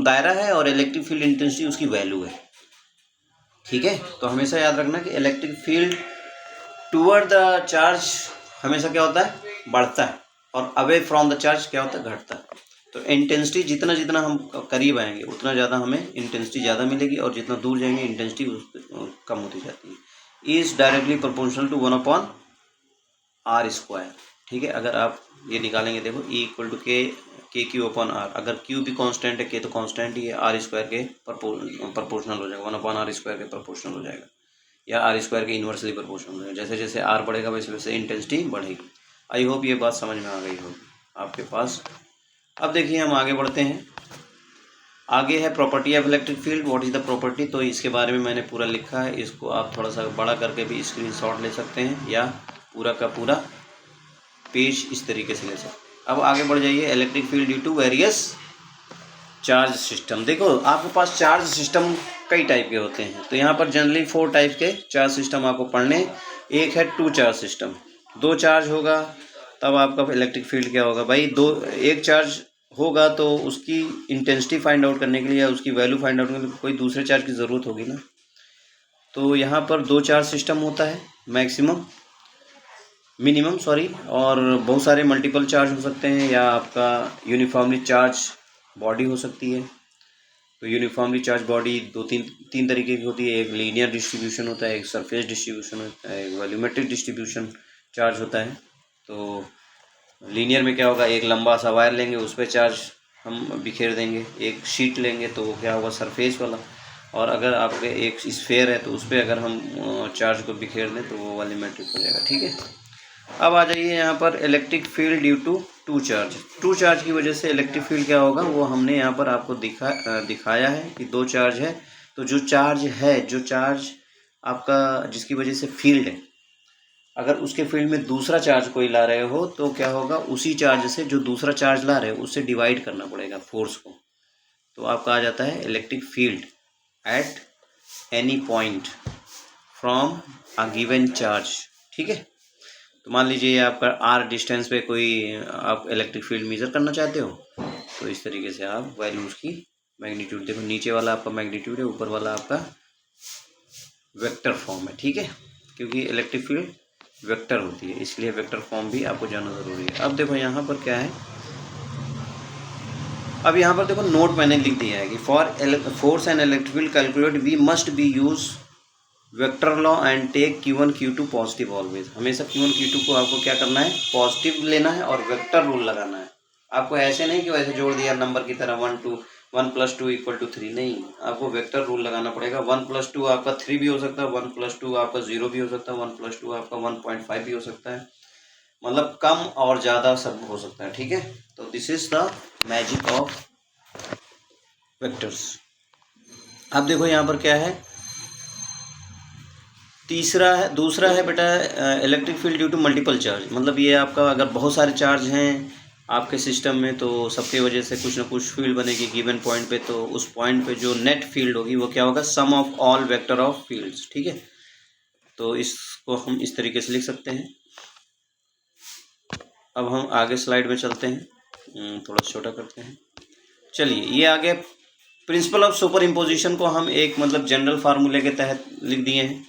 दायरा है और इलेक्ट्रिक फील्ड इंटेंसिटी उसकी वैल्यू है, ठीक है। तो हमेशा याद रखना कि electric field toward the charge हमेशा क्या होता है, बढ़ता है, और अवे फ्रॉम द चार्ज क्या होता है, घटता है। तो इंटेंसिटी जितना हम करीब आएंगे उतना ज़्यादा हमें इंटेंसिटी ज़्यादा मिलेगी और जितना दूर जाएंगे इंटेंसिटी कम होती जाती है। Is directly proportional to 1/r², ठीक है। अगर आप ये निकालेंगे देखो E = KQ/r, अगर Q भी कांस्टेंट है, K तो कांस्टेंट ही है, r² के प्रोपोर्शनल हो जाएगा, 1/r² के प्रोपोर्शनल हो जाएगा या r² के इन्वर्सली प्रोपोर्शनल हो जाएगा। जैसे जैसे r बढ़ेगा वैसे वैसे इंटेंसिटी बढ़ेगी। आई होप ये बात समझ में आ गई होगी आपके पास। अब देखिए हम आगे बढ़ते हैं। आगे है property of electric field, what is the property. तो इसके बारे में मैंने पूरा लिखा है, इसको आप थोड़ा सा बड़ा करके भी स्क्रीनशॉट ले सकते हैं या पूरा का पूरा पेज इस तरीके से ले सकते हैं। अब आगे बढ़ जाइए, electric field due to various charge system. देखो आपके पास चार्ज सिस्टम कई टाइप के होते हैं, तो यहाँ पर जनरली 4 टाइप के चार्ज सिस्टम आपको पढ़ने। एक है 2 चार्ज सिस्टम, 2 चार्ज होगा तब आपका इलेक्ट्रिक फील्ड क्या होगा भाई, एक चार्ज होगा तो उसकी इंटेंसिटी फाइंड आउट करने के लिए या उसकी वैल्यू फाइंड आउट करने के लिए कोई दूसरे चार्ज की ज़रूरत होगी ना। तो यहाँ पर 2 चार्ज सिस्टम होता है मिनिमम और बहुत सारे मल्टीपल चार्ज हो सकते हैं या आपका यूनिफॉर्मली चार्ज बॉडी हो सकती है। तो यूनिफॉर्मली चार्ज बॉडी तीन तरीके की होती है। एक लीनियर डिस्ट्रीब्यूशन होता है, एक सरफेस डिस्ट्रीब्यूशन होता है, एक वॉल्यूमेट्रिक डिस्ट्रीब्यूशन चार्ज होता है। तो लीनियर में क्या होगा, एक लंबा सा वायर लेंगे, उस पर चार्ज हम बिखेर देंगे। एक शीट लेंगे तो क्या होगा, सरफेस वाला। और अगर आपके एक स्फेयर है तो उस पर अगर हम चार्ज को बिखेर दें तो वो वॉल्यूमेट्रिक हो जाएगा। ठीक है, अब आ जाइए यहाँ पर electric field due to two charge. Two charge की वजह से इलेक्ट्रिक फील्ड क्या होगा, वो हमने यहाँ पर आपको दिखाया है कि दो चार्ज है। तो जो चार्ज आपका जिसकी वजह से फील्ड है, अगर उसके फील्ड में दूसरा चार्ज कोई ला रहे हो तो क्या होगा, उसी चार्ज से जो दूसरा चार्ज ला रहे हो उससे डिवाइड करना पड़ेगा फोर्स को। तो आपका आ जाता है electric field at any point from a given charge. ठीक है, तो मान लीजिए आपका आर डिस्टेंस पे कोई आप इलेक्ट्रिक फील्ड मेजर करना चाहते हो, तो इस तरीके से आप वैल्यूज की मैग्नीट्यूड देखो, नीचे वाला आपका मैग्नीट्यूड है, ऊपर वाला आपका वेक्टर फॉर्म है। ठीक है, क्योंकि इलेक्ट्रिक फील्ड वेक्टर होती है, इसलिए वेक्टर फॉर्म भी आपको जानना ज़रूरी है। अब देखो यहाँ पर क्या है, अब यहाँ पर देखो नोट मैंने लिख दिया है कि for force and electric field calculate we must be use vector law and take Q1 Q2 positive always. हमेशा Q1 Q2 को आपको क्या करना है, पॉजिटिव लेना है और वेक्टर रूल लगाना है। आपको ऐसे नहीं कि वैसे जोड़ दिया नंबर की तरह 1 + 2 = 3, नहीं, आपको वेक्टर रूल लगाना पड़ेगा। 1 + 2 आपका 3 भी हो सकता है, 1 + 2 आपका 0 भी हो सकता है, 1 + 2 आपका 1.5 भी हो सकता है, मतलब कम और ज़्यादा सब हो सकता है। ठीक है, तो this is the magic of vectors. अब देखो यहाँ पर क्या है, दूसरा है बेटा electric field due to multiple charge. मतलब ये आपका अगर बहुत सारे चार्ज हैं आपके सिस्टम में तो सबके वजह से कुछ ना कुछ फील्ड बनेगी गिवन पॉइंट पे, तो उस पॉइंट पे जो नेट फील्ड होगी वो क्या होगा, sum of all vector of fields. ठीक है, तो इसको हम इस तरीके से लिख सकते हैं। अब हम आगे स्लाइड में चलते हैं, थोड़ा छोटा करते हैं। चलिए, ये आगे प्रिंसिपल ऑफ सुपर इम्पोजिशन को हम एक मतलब जनरल फार्मूले के तहत लिख दिए हैं।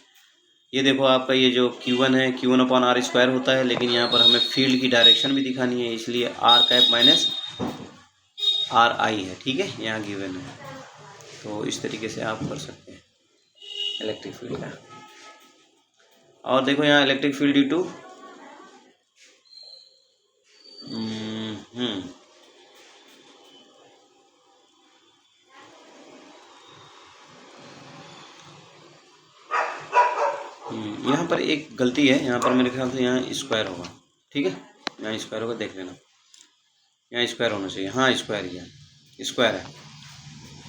ये देखो आपका ये जो Q1 है, Q1/r² होता है, लेकिन यहाँ पर हमें फील्ड की डायरेक्शन भी दिखानी है, इसलिए r⁻ है। ठीक है, यहाँ गिवन है, तो इस तरीके से आप कर सकते हैं इलेक्ट्रिक फील्ड का। और देखो यहाँ इलेक्ट्रिक फील्ड ड्यू टू यहाँ पर एक गलती है, यहाँ पर मेरे ख्याल से यहाँ स्क्वायर होगा। ठीक है, यहाँ स्क्वायर होगा, देख लेना, यहाँ स्क्वायर होना चाहिए। हाँ, स्क्वायर है,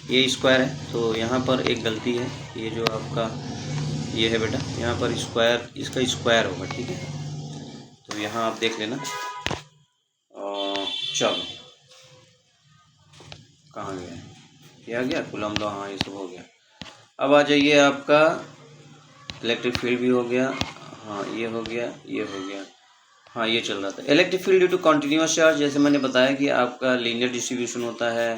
ये स्क्वायर है, तो यहाँ पर एक गलती है, ये जो आपका ये है बेटा, यहाँ पर स्क्वायर, इसका स्क्वायर होगा। ठीक है, तो यहाँ आप देख लेना। चलो, कहाँ गया है, ये आ गया कूलम लॉ, हाँ ये सब हो गया। अब आ जाइए, आपका इलेक्ट्रिक फील्ड भी हो गया, हाँ ये हो गया, ये हो गया, हाँ ये चल रहा था। Electric field due to continuous charge, जैसे मैंने बताया कि आपका लीनियर डिस्ट्रीब्यूशन होता है,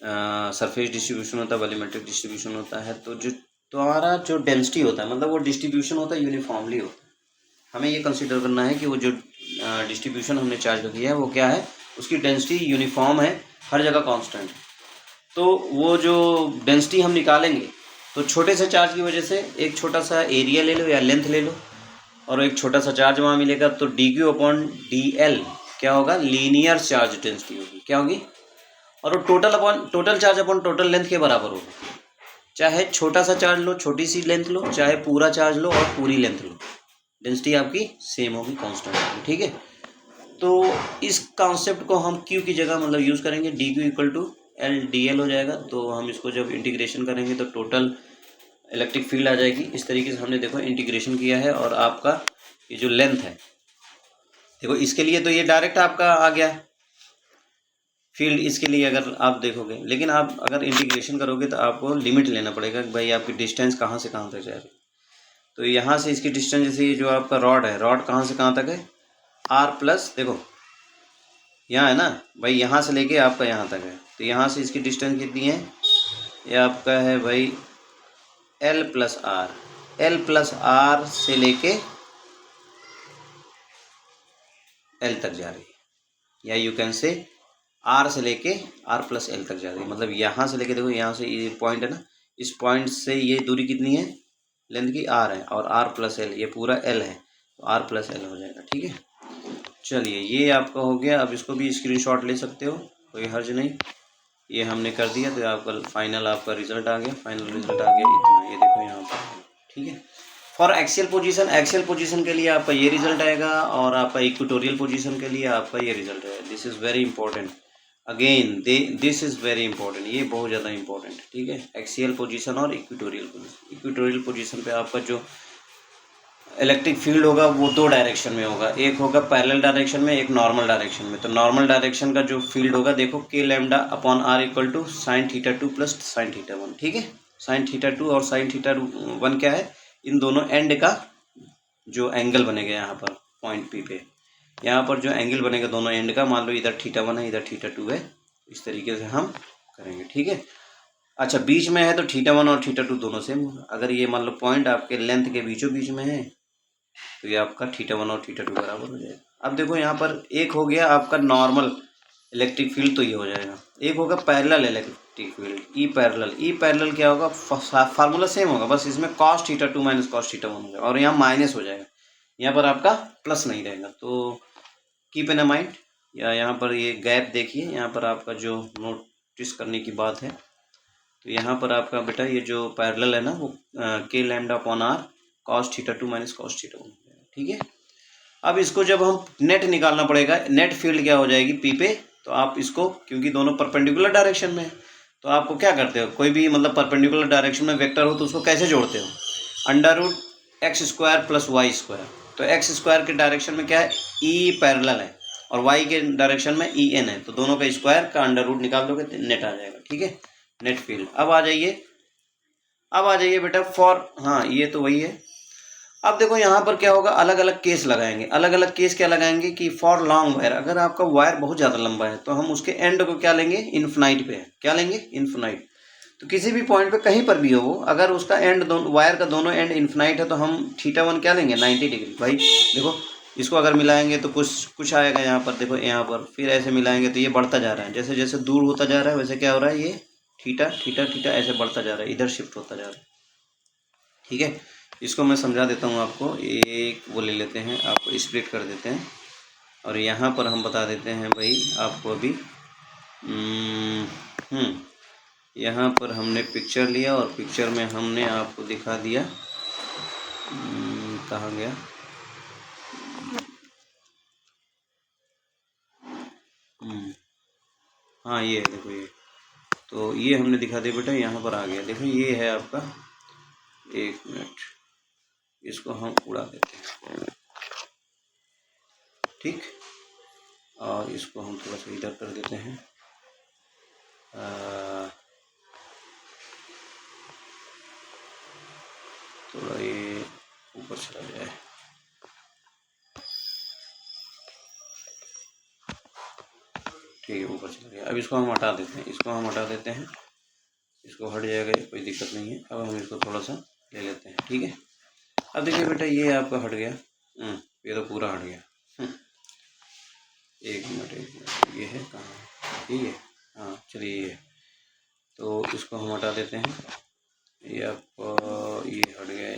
सरफेस डिस्ट्रीब्यूशन होता है, वॉल्यूमेट्रिक डिस्ट्रीब्यूशन होता है। तो जो तुम्हारा जो डेंसिटी होता है, मतलब वो डिस्ट्रीब्यूशन होता है यूनिफॉर्मली होता है। हमें ये कंसीडर करना है कि वो जो डिस्ट्रीब्यूशन हमने चार्ज का किया है वो क्या है, उसकी डेंसिटी यूनिफॉर्म है, हर जगह कांस्टेंट। तो वो जो डेंसिटी हम निकालेंगे, तो छोटे से चार्ज की वजह से एक छोटा सा एरिया ले लो या लेंथ ले लो, और एक छोटा सा चार्ज वहाँ मिलेगा, तो dQ/dL क्या होगा, लीनियर चार्ज डेंसिटी होगी, क्या होगी, और वो total charge upon total length के बराबर होगा। चाहे छोटा सा चार्ज लो, छोटी सी लेंथ लो, चाहे पूरा चार्ज लो और पूरी लेंथ लो, डेंसिटी आपकी सेम होगी, कांस्टेंट होगी। ठीक है, तो इस कॉन्सेप्ट को हम Q की जगह मतलब यूज़ करेंगे, dQ=L/dL हो जाएगा। तो हम इसको जब इंटीग्रेशन करेंगे तो टोटल इलेक्ट्रिक फील्ड आ जाएगी। इस तरीके से हमने देखो इंटीग्रेशन किया है, और आपका ये जो लेंथ है देखो, इसके लिए तो ये डायरेक्ट आपका आ गया फील्ड, इसके लिए अगर आप देखोगे, लेकिन आप अगर इंटीग्रेशन करोगे तो आपको लिमिट लेना पड़ेगा कि भाई आपकी डिस्टेंस कहाँ से कहाँ तक जा रही है। तो यहाँ से इसकी डिस्टेंस, जैसे ये जो आपका रॉड है, रॉड कहाँ से कहाँ तक है, r+, देखो यहाँ है ना भाई, यहाँ से लेके आपका यहाँ तक है, तो यहाँ से इसकी डिस्टेंस कितनी है, ये आपका है भाई L+r, L+r से लेके L तक जा रही है, या यू कैन से आर से लेके आर प्लस एल तक जा रही है। मतलब यहाँ से लेके देखो, यहाँ से ये पॉइंट है ना, इस पॉइंट से ये दूरी कितनी है, लेंथ की आर है, और आर प्लस एल ये पूरा एल है, तो आर प्लस एल हो जाएगा। ठीक है, चलिए ये आपका हो गया। अब इसको भी स्क्रीनशॉट ले सकते हो, कोई हर्ज नहीं। ये हमने कर दिया तो आपका फाइनल आपका रिजल्ट आ गया। फाइनल रिजल्ट आ गया इतना, ये देखो यहाँ पर। ठीक है, फॉर एक्सियल पोजीशन के लिए आपका ये रिजल्ट आएगा, और आपका इक्वेटोरियल पोजीशन के लिए आपका ये रिजल्ट है। This is very important, again this is very important, ये बहुत ज़्यादा इंपॉर्टेंट। ठीक है, एक्सियल पोजीशन और इक्वेटोरियल पोजीशन। इक्वेटोरियल पोजीशन पे आपका जो इलेक्ट्रिक फील्ड होगा वो दो डायरेक्शन में होगा, एक होगा पैरेलल डायरेक्शन में, एक नॉर्मल डायरेक्शन में। तो नॉर्मल डायरेक्शन का जो फील्ड होगा देखो, K lambda upon R equal to sine theta 2 plus sine theta 1। ठीक है, साइन थीटा 2 और साइन थीटा 1 क्या है, इन दोनों एंड का जो एंगल बनेगा यहाँ पर पॉइंट पी पे, यहाँ पर जो एंगल बनेगा दोनों एंड का, मान लो इधर थीटा 1 है इधर थीटा 2 है, इस तरीके से हम करेंगे। ठीक है, अच्छा बीच में है तो थीटा 1 और थीटा 2 दोनों सेम होगा। अगर ये मान लो पॉइंट आपके लेंथ के बीचों बीच में है तो ये आपका थीटा 1 और थीटा 2 बराबर हो जाएगा। अब देखो यहाँ पर एक हो गया आपका नॉर्मल इलेक्ट्रिक फील्ड, तो ये हो जाएगा। एक होगा parallel electric field, E parallel क्या होगा, फार्मूला सेम होगा, बस इसमें cos theta 2 minus cos theta 1 हो जाएगा, और यहाँ माइनस हो जाएगा, यहाँ पर आपका प्लस नहीं रहेगा। तो कीप इन माइंड, या यहाँ पर ये गैप देखिए, यहाँ पर आपका जो नोटिस करने की बात है, तो यहाँ पर आपका बेटा ये जो पैरेलल है ना वो K lambda upon R cos theta 2 minus cos theta 1। ठीक है, अब इसको जब हम नेट निकालना पड़ेगा, नेट फील्ड क्या हो जाएगी पी पे, तो आप इसको, क्योंकि दोनों परपेंडिकुलर डायरेक्शन में है, तो आपको क्या करते हो, कोई भी मतलब परपेंडिकुलर डायरेक्शन में वेक्टर हो तो उसको कैसे जोड़ते हो, under root X square plus Y square. तो एक्स स्क्वायर के डायरेक्शन में क्या है, ई पैरेलल है, और वाई के डायरेक्शन में ई एन है, तो दोनों का स्क्वायर का अंडर रूट निकाल दोगे तो नेट आ जाएगा। ठीक है, नेट फील्ड। अब आ जाइए बेटा फॉर, हाँ ये तो वही है। अब देखो यहाँ पर क्या होगा, अलग अलग केस लगाएंगे। अलग अलग केस क्या लगाएंगे कि फॉर लॉन्ग वायर, अगर आपका वायर बहुत ज़्यादा लंबा है तो हम उसके एंड को क्या लेंगे, इन्फिनाइट पे, क्या लेंगे, इन्फिनाइट। तो किसी भी पॉइंट पे कहीं पर भी हो वो, अगर उसका एंड वायर का दोनों एंड इन्फिनाइट है तो हम थीटा 1 क्या लेंगे, 90 डिग्री। भाई देखो इसको अगर मिलाएंगे तो कुछ आएगा यहाँ पर, देखो यहाँ पर, फिर ऐसे मिलाएंगे तो ये बढ़ता जा रहा है, जैसे जैसे दूर होता जा रहा है वैसे क्या हो रहा है, ये थीटा थीटा थीटा ऐसे बढ़ता जा रहा है, इधर शिफ्ट होता जा रहा है। ठीक है, इसको मैं समझा देता हूँ आपको। एक वो ले लेते हैं, आपको स्प्लिट कर देते हैं, और यहाँ पर हम बता देते हैं भाई आपको अभी। यहाँ पर हमने पिक्चर लिया और पिक्चर में हमने आपको दिखा दिया, कहाँ गया, हाँ ये है, देखो ये, तो ये हमने दिखा दिया बेटा, यहाँ पर आ गया, देखो ये है आपका, एक मिनट इसको हम उड़ा देते हैं। ठीक, और इसको हम थोड़ा सा इधर कर देते हैं, थोड़ा ये ऊपर चला जाए। ठीक है, ऊपर चला गया। अब इसको हम हटा देते हैं, इसको हट जाएगा, कोई दिक्कत नहीं है। अब हम इसको थोड़ा सा ले लेते हैं। ठीक है, अब देखिए बेटा ये आपका हट गया, ये तो पूरा हट गया। एक मिनट ये है कहाँ, ये है, हाँ चलिए ये, तो इसको हम हटा देते हैं। ये आपको ये हट गया,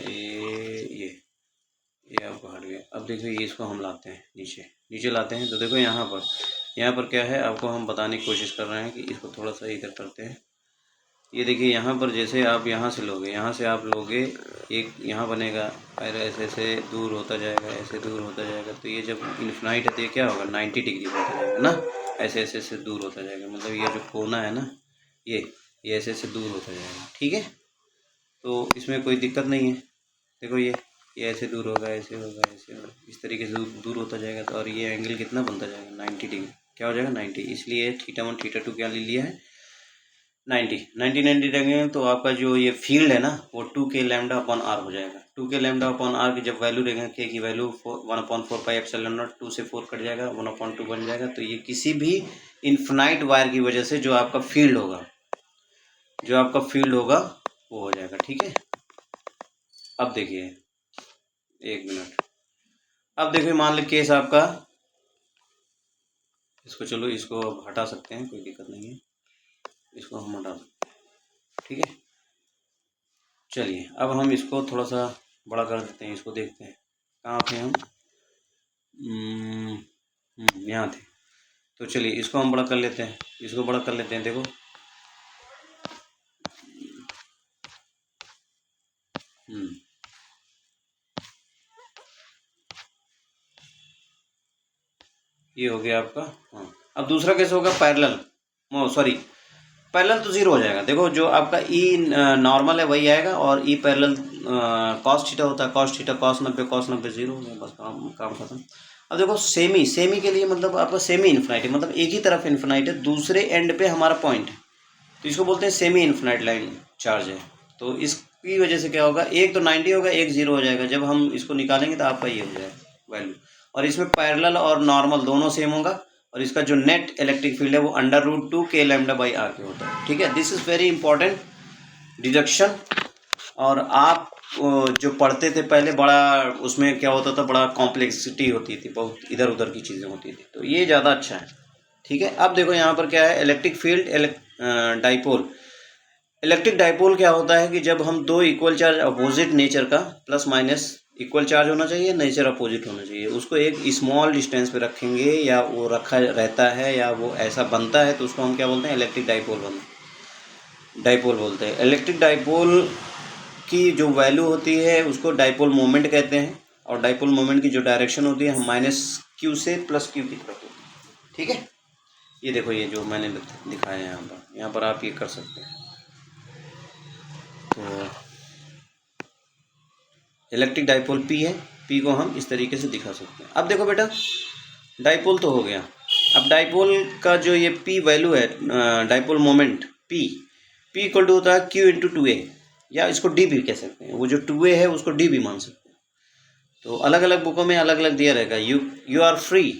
ये आपको हट गया। अब देखो ये इसको हम लाते हैं नीचे लाते हैं, तो देखो यहाँ पर क्या है, आपको हम बताने की कोशिश कर रहे हैं कि इसको थोड़ा सा इधर करते हैं। ये देखिए यहाँ पर जैसे आप यहाँ से लोगे, एक यहाँ बनेगा, और ऐसे ऐसे दूर होता जाएगा, ऐसे दूर होता जाएगा, तो ये जब इन्फिनाइट है तो ये क्या होगा, 90 डिग्री होता जाएगा ना, ऐसे ऐसे ऐसे दूर होता जाएगा। मतलब ये जो कोना है ना, ये ऐसे ऐसे दूर होता जाएगा। ठीक है, तो इसमें कोई दिक्कत नहीं है। देखो ये ऐसे दूर होगा, ऐसे होगा, ऐसे होगा, इस तरीके से दूर होता जाएगा। तो और ये एंगल कितना बनता जाएगा, 90 डिग्री, क्या हो जाएगा 90। इसलिए थीटा 1 थीटा 2 क्या ले लिया है, 90 रखेंगे तो आपका जो ये फील्ड है ना वो 2k लैम्डा अपॉन आर हो जाएगा। 2k लैम्डा अपॉन आर की जब वैल्यू रहेगा, के की वैल्यू 1/4 पाई एप्सिलॉन नॉट, 2 से 4 कट जाएगा, 1/2 बन जाएगा। तो ये किसी भी इन्फिनाइट वायर की वजह से जो आपका फील्ड होगा वो हो जाएगा। ठीक है, अब देखिए एक मिनट, अब देखिए मान लो केस आपका इसको चलो इसको अब हटा सकते हैं, कोई दिक्कत नहीं है, इसको हम हटा सकते हैं, ठीक है। चलिए अब हम इसको थोड़ा सा बड़ा कर देते हैं, इसको देखते हैं कहाँ थे हम। यहाँ थे। तो चलिए इसको हम बड़ा कर लेते हैं, इसको बड़ा कर लेते हैं। देखो ये हो गया आपका। हाँ, अब दूसरा कैसे होगा, पैरेलल, सॉरी पैरेलल तो जीरो हो जाएगा। देखो जो आपका ई नॉर्मल है वही आएगा, और ई पैरेलल कॉस थीटा होता है, कॉस थीटा कॉस 90 जीरो हो गया, बस काम खत्म। अब देखो सेमी के लिए मतलब आपका सेमी इन्फिनाइट है, मतलब एक ही तरफ इन्फिनाइट है, दूसरे एंड पे हमारा पॉइंट है, तो इसको बोलते हैं सेमी इन्फिनाइट लाइन चार्ज है। तो इसकी वजह से क्या होगा, एक तो 90 होगा, एक जीरो हो जाएगा। जब हम इसको निकालेंगे तो आपका ये हो जाएगा वैल्यू, और इसमें पैरेलल और नॉर्मल दोनों सेम होगा, और इसका जो नेट इलेक्ट्रिक फील्ड है वो √2 k λ/r के होता है, ठीक है। This is very important deduction. और आप जो पढ़ते थे पहले, बड़ा उसमें क्या होता था, बड़ा कॉम्प्लेक्सिटी होती थी, बहुत इधर उधर की चीज़ें होती थी, तो ये ज़्यादा अच्छा है, ठीक है। अब देखो यहाँ पर क्या है, electric field dipole. Electric dipole क्या होता है कि जब हम दो इक्वल चार्ज अपोजिट नेचर का, प्लस माइनस इक्वल चार्ज होना चाहिए, नेचर अपोजिट होना चाहिए, उसको एक स्मॉल डिस्टेंस पे रखेंगे, या वो रखा रहता है, या वो ऐसा बनता है, तो उसको हम क्या बोलते हैं, इलेक्ट्रिक डाइपोल बोलते हैं। इलेक्ट्रिक डाइपोल की जो वैल्यू होती है उसको डाइपोल मोमेंट कहते हैं, और डाइपोल मोमेंट की जो डायरेक्शन होती है -q से +q की तरफ होती है, ठीक है। ये देखो, ये जो मैंने दिखाया है यहाँ पर आप ये कर सकते हैं। तो इलेक्ट्रिक डाइपोल P है, P को हम इस तरीके से दिखा सकते हैं। अब देखो बेटा, डाइपोल तो हो गया, अब डाइपोल का जो ये P वैल्यू है, dipole moment P equal to होता है Q × 2a, या इसको D भी कह सकते हैं, वो जो 2a है उसको D भी मान सकते हैं। तो अलग अलग बुकों में अलग अलग दिया रहेगा, you are free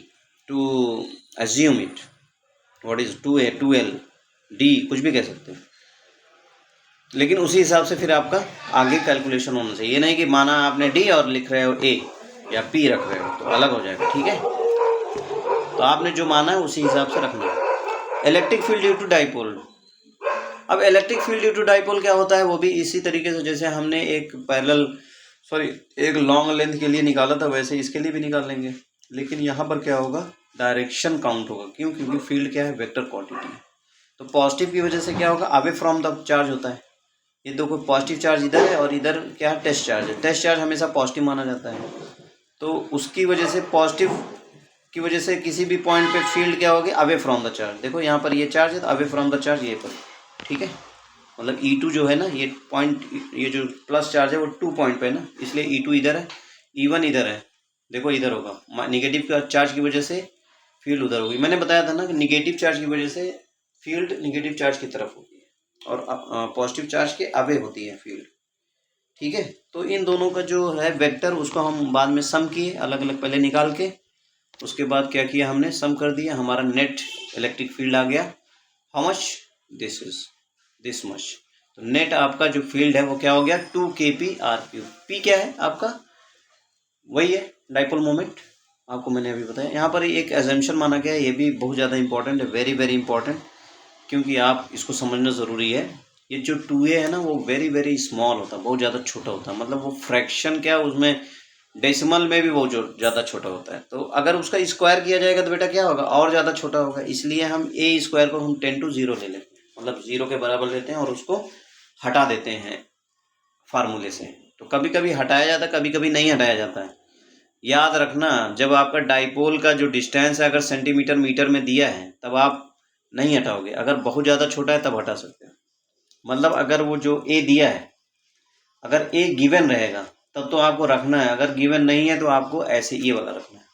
to assume it what is 2a 2l D, कुछ भी कह सकते हैं, लेकिन उसी हिसाब से फिर आपका आगे कैलकुलेशन होना चाहिए। ये नहीं कि माना आपने D और लिख रहे हो A या P रख रहे हो तो अलग हो जाएगा, ठीक है। तो आपने जो माना है उसी हिसाब से रखना है। Electric field due to dipole. अब electric field due to dipole क्या होता है, वो भी इसी तरीके से जैसे हमने एक लॉन्ग लेंथ के लिए निकाला था, वैसे इसके लिए भी निकाल लेंगे, लेकिन यहाँ पर क्या होगा, डायरेक्शन काउंट होगा। क्यों? क्योंकि फील्ड क्या है, वेक्टर क्वांटिटी है। तो पॉजिटिव की वजह से क्या होगा, अवे फ्रॉम द चार्ज होता है। ये देखो पॉजिटिव चार्ज इधर है और इधर क्या है, टेस्ट चार्ज है। टेस्ट चार्ज हमेशा पॉजिटिव माना जाता है, तो उसकी वजह से पॉजिटिव की वजह से किसी भी पॉइंट पे फील्ड क्या होगी, अवे फ्रॉम द चार्ज। देखो यहाँ पर ये चार्ज है तो अवे फ्रॉम द चार्ज ये पर, ठीक है। मतलब E2 जो है ना, ये पॉइंट, ये जो प्लस चार्ज है वो 2 पॉइंट पे है ना, इसलिए E2 इधर है, E1 इधर है। देखो इधर होगा, निगेटिव का चार्ज की वजह से फील्ड उधर होगी। मैंने बताया था ना कि निगेटिव चार्ज की वजह से फील्ड निगेटिव चार्ज की तरफ होती है, और पॉजिटिव चार्ज के अवे होती है फील्ड, ठीक है। तो इन दोनों का जो है वेक्टर, उसको हम बाद में सम किए अलग अलग, पहले निकाल के, उसके बाद क्या किया हमने, सम कर दिया, हमारा नेट इलेक्ट्रिक फील्ड आ गया। How much, this much. तो नेट आपका जो फील्ड है वो क्या हो गया, 2 kpr3। P क्या है आपका, वही है डाइपोल मोमेंट, आपको मैंने अभी बताया। यहाँ पर एक एजम्पशन माना गया है, ये भी बहुत ज़्यादा इंपॉर्टेंट है, वेरी वेरी इंपॉर्टेंट, क्योंकि आप इसको समझना ज़रूरी है। ये जो 2a है ना, वो वेरी वेरी स्मॉल होता है, बहुत ज़्यादा छोटा होता है, मतलब वो फ्रैक्शन क्या, उसमें डेसिमल में भी बहुत ज़्यादा छोटा होता है। तो अगर उसका स्क्वायर किया जाएगा तो बेटा क्या होगा, और ज़्यादा छोटा होगा। इसलिए हम a² को हम 10⁻⁴ ले लेते हैं, मतलब 0 के बराबर लेते हैं, और उसको हटा देते हैं फार्मूले से। तो कभी कभी हटाया जाता है, कभी कभी नहीं हटाया जाता है। याद रखना, जब आपका डाइपोल का जो डिस्टेंस है अगर सेंटीमीटर मीटर में दिया है तब आप नहीं हटाओगे, अगर बहुत ज़्यादा छोटा है तब हटा सकते हो। मतलब अगर वो जो a दिया है, अगर a गिवन रहेगा तब तो आपको रखना है, अगर गिवन नहीं है तो आपको ऐसे ये वाला रखना है।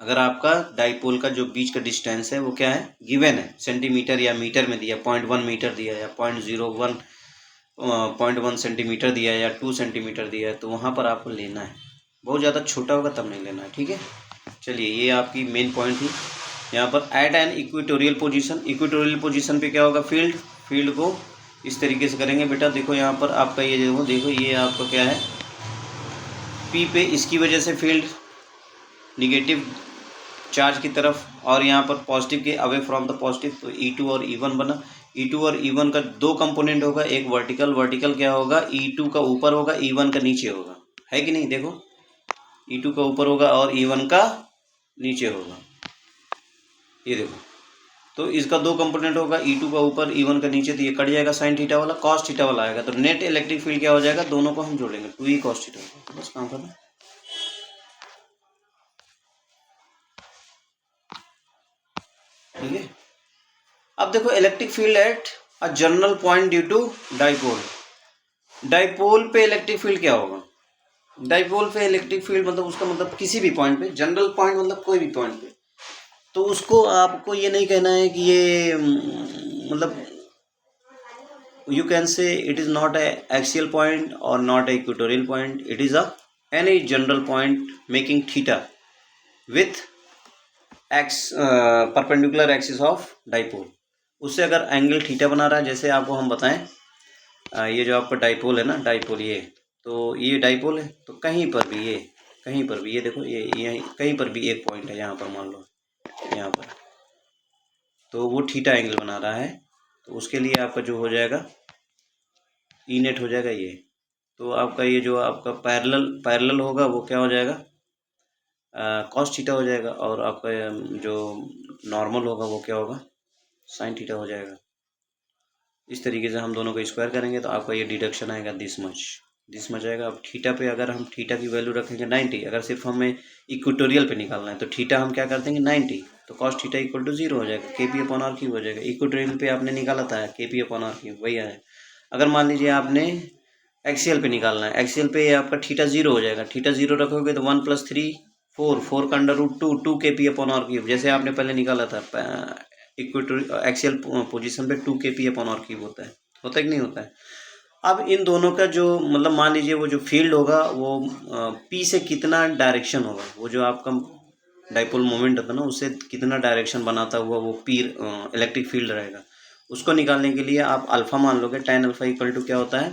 अगर आपका डाइपोल का जो बीच का डिस्टेंस है वो क्या है, गिवन है, सेंटीमीटर या मीटर में दिया, 0.1 मीटर दिया, या 0.1 सेंटीमीटर दिया, या 2 सेंटीमीटर दिया है, तो वहाँ पर आपको लेना है। बहुत ज़्यादा छोटा होगा तब नहीं लेना है, ठीक है। चलिए, ये आपकी मेन पॉइंट थी। यहाँ पर at an equatorial position, equatorial position पे क्या होगा, फील्ड को इस तरीके से करेंगे बेटा। देखो यहाँ पर आपका ये देखो ये आपका क्या है, P पे, इसकी वजह से फील्ड निगेटिव चार्ज की तरफ, और यहाँ पर पॉजिटिव के अवे फ्रॉम द पॉजिटिव, तो E2 और E1 बना। E2 और E1 का दो कंपोनेंट होगा, एक वर्टिकल क्या होगा, E2 का ऊपर होगा, E1 का नीचे होगा, है कि नहीं। देखो E2 का ऊपर होगा और E1 का नीचे होगा, ये देखो। तो इसका दो कंपोनेंट होगा, E2 का ऊपर E1 का नीचे, तो ये कट जाएगा साइन थीटा वाला, कॉस थीटा वाला आएगा। तो नेट इलेक्ट्रिक फील्ड क्या हो जाएगा, दोनों को हम जोड़ेंगे 2E cos थीटा, बस काम खत्म। ठीक है। अब देखो electric field at a general point due to dipole. Dipole पे इलेक्ट्रिक फील्ड क्या होगा, डाइपोल पे इलेक्ट्रिक फील्ड मतलब उसका मतलब किसी भी पॉइंट पे, जनरल पॉइंट मतलब कोई भी पॉइंट पे, तो उसको आपको ये नहीं कहना है कि ये मतलब you can say it is not a axial point or not a equatorial point, it is a any general point making theta with perpendicular axis of dipole। उससे अगर एंगल थीटा बना रहा है, जैसे आपको हम बताएं ये जो आपका डाइपोल है ना, डाइपोल ये, तो ये डाइपोल है, तो कहीं पर भी ये देखो ये कहीं पर भी एक पॉइंट है, यहाँ पर मान लो यहाँ पर, तो वो थीटा एंगल बना रहा है, तो उसके लिए आपका जो हो जाएगा ई नेट हो जाएगा ये। तो आपका ये जो आपका पैरेलल होगा वो क्या हो जाएगा, कॉस थीटा हो जाएगा, और आपका जो नॉर्मल होगा वो क्या होगा, साइन थीटा हो जाएगा। इस तरीके से हम दोनों को स्क्वायर करेंगे तो आपका ये डिडक्शन आएगा दिस मच आएगा। अब थीटा पे अगर हम थीटा की वैल्यू रखेंगे 90, अगर सिर्फ हमें इक्वेटोरियल पे निकालना है तो थीटा हम क्या कर देंगे 90, तो कॉस थीटा इक्वल टू 0 हो जाएगा, KP/R³ हो जाएगा। इक्वेटोरियल पे आपने निकाला था KP/R³ वही आया। अगर मान लीजिए आपने एक्सियल पे निकालना है, एक्सियल पे आपका थीटा 0 हो जाएगा, थीटा 0 रखोगे तो 1 + 3 4 का √2 2 KP/R³, जैसे आपने पहले निकाला था इक्वेटोरियल एक्सियल पोजीशन पे 2 KP/R³ होता है कि नहीं होता है। अब इन दोनों का जो मतलब मान लीजिए वो जो फील्ड होगा वो P से कितना डायरेक्शन होगा, वो जो आपका डाइपोल मोमेंट होता है ना उससे कितना डायरेक्शन बनाता हुआ वो P इलेक्ट्रिक फील्ड रहेगा, उसको निकालने के लिए आप अल्फा मान लोगे। tan अल्फा इक्वल टू क्या होता है,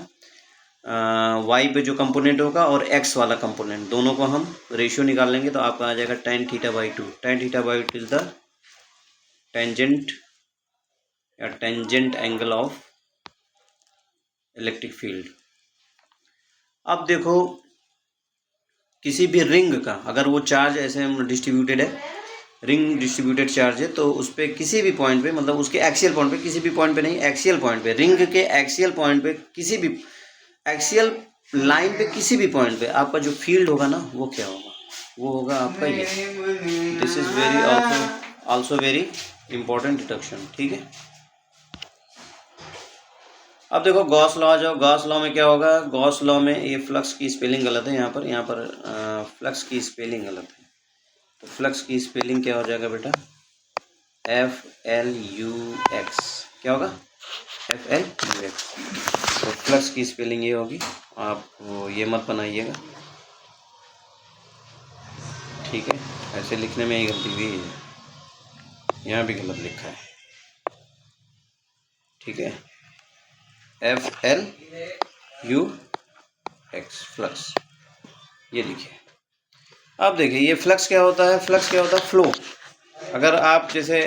y पे जो कंपोनेंट होगा और x वाला कंपोनेंट, दोनों को हम रेशियो निकाल लेंगे तो आपका आ जाएगा tan θ/2। tan θ/2 is the tangent angle of electric field. अब देखो किसी भी रिंग का अगर वो चार्ज ऐसे डिस्ट्रीब्यूटेड है, रिंग डिस्ट्रीब्यूटेड चार्ज है, तो उस पर किसी भी पॉइंट पे मतलब उसके एक्सियल पॉइंट पे, किसी भी पॉइंट पे नहीं, एक्सियल पॉइंट पे, रिंग के एक्सियल पॉइंट पे, किसी भी एक्सियल लाइन पे किसी भी पॉइंट पे आपका जो फील्ड होगा ना वो क्या होगा, वो होगा आपका ये। This is very also very important deduction. ठीक है। अब देखो गॉस लॉ आ जाओ। गॉस लॉ में क्या होगा, गॉस लॉ में ये फ्लक्स की स्पेलिंग गलत है, यहाँ पर फ्लक्स की स्पेलिंग गलत है, तो फ्लक्स की स्पेलिंग क्या हो जाएगा बेटा, FLUX क्या होगा, FLUX। तो फ्लक्स की स्पेलिंग ये होगी, आप ये मत बनाइएगा, ठीक है। ऐसे लिखने में ही गलती हुई है, यहाँ भी गलत लिखा है, ठीक है। FLUX फ्लक्स ये लिखिए। अब देखिए ये फ्लक्स क्या होता है, फ्लक्स क्या होता है, फ्लो। अगर आप जैसे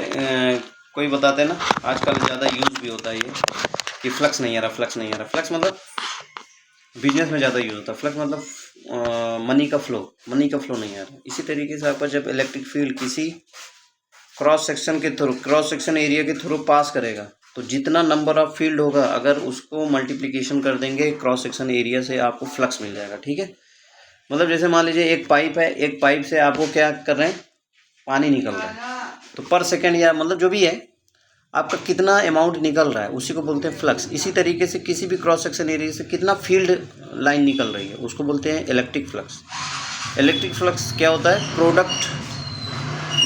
कोई बताते हैं ना, आजकल ज़्यादा यूज़ भी होता है ये कि फ्लक्स नहीं आ रहा, फ्लक्स नहीं आ रहा। फ्लक्स मतलब बिजनेस में ज़्यादा यूज़ होता है, फ्लक्स मतलब मनी का फ्लो नहीं आ रहा। इसी तरीके से आपका जब इलेक्ट्रिक फील्ड किसी क्रॉस सेक्शन एरिया के थ्रू पास करेगा तो जितना नंबर ऑफ फील्ड होगा अगर उसको मल्टीप्लिकेशन कर देंगे क्रॉस सेक्शन एरिया से आपको फ्लक्स मिल जाएगा। ठीक है। मतलब जैसे मान लीजिए एक पाइप है, एक पाइप से आपको क्या कर रहे हैं, पानी निकल रहा है, तो पर सेकेंड या मतलब जो भी है आपका कितना अमाउंट निकल रहा है उसी को बोलते हैं फ्लक्स। इसी तरीके से किसी भी क्रॉस सेक्शन एरिया से कितना फील्ड लाइन निकल रही है उसको बोलते हैं इलेक्ट्रिक फ्लक्स। इलेक्ट्रिक फ्लक्स क्या होता है, प्रोडक्ट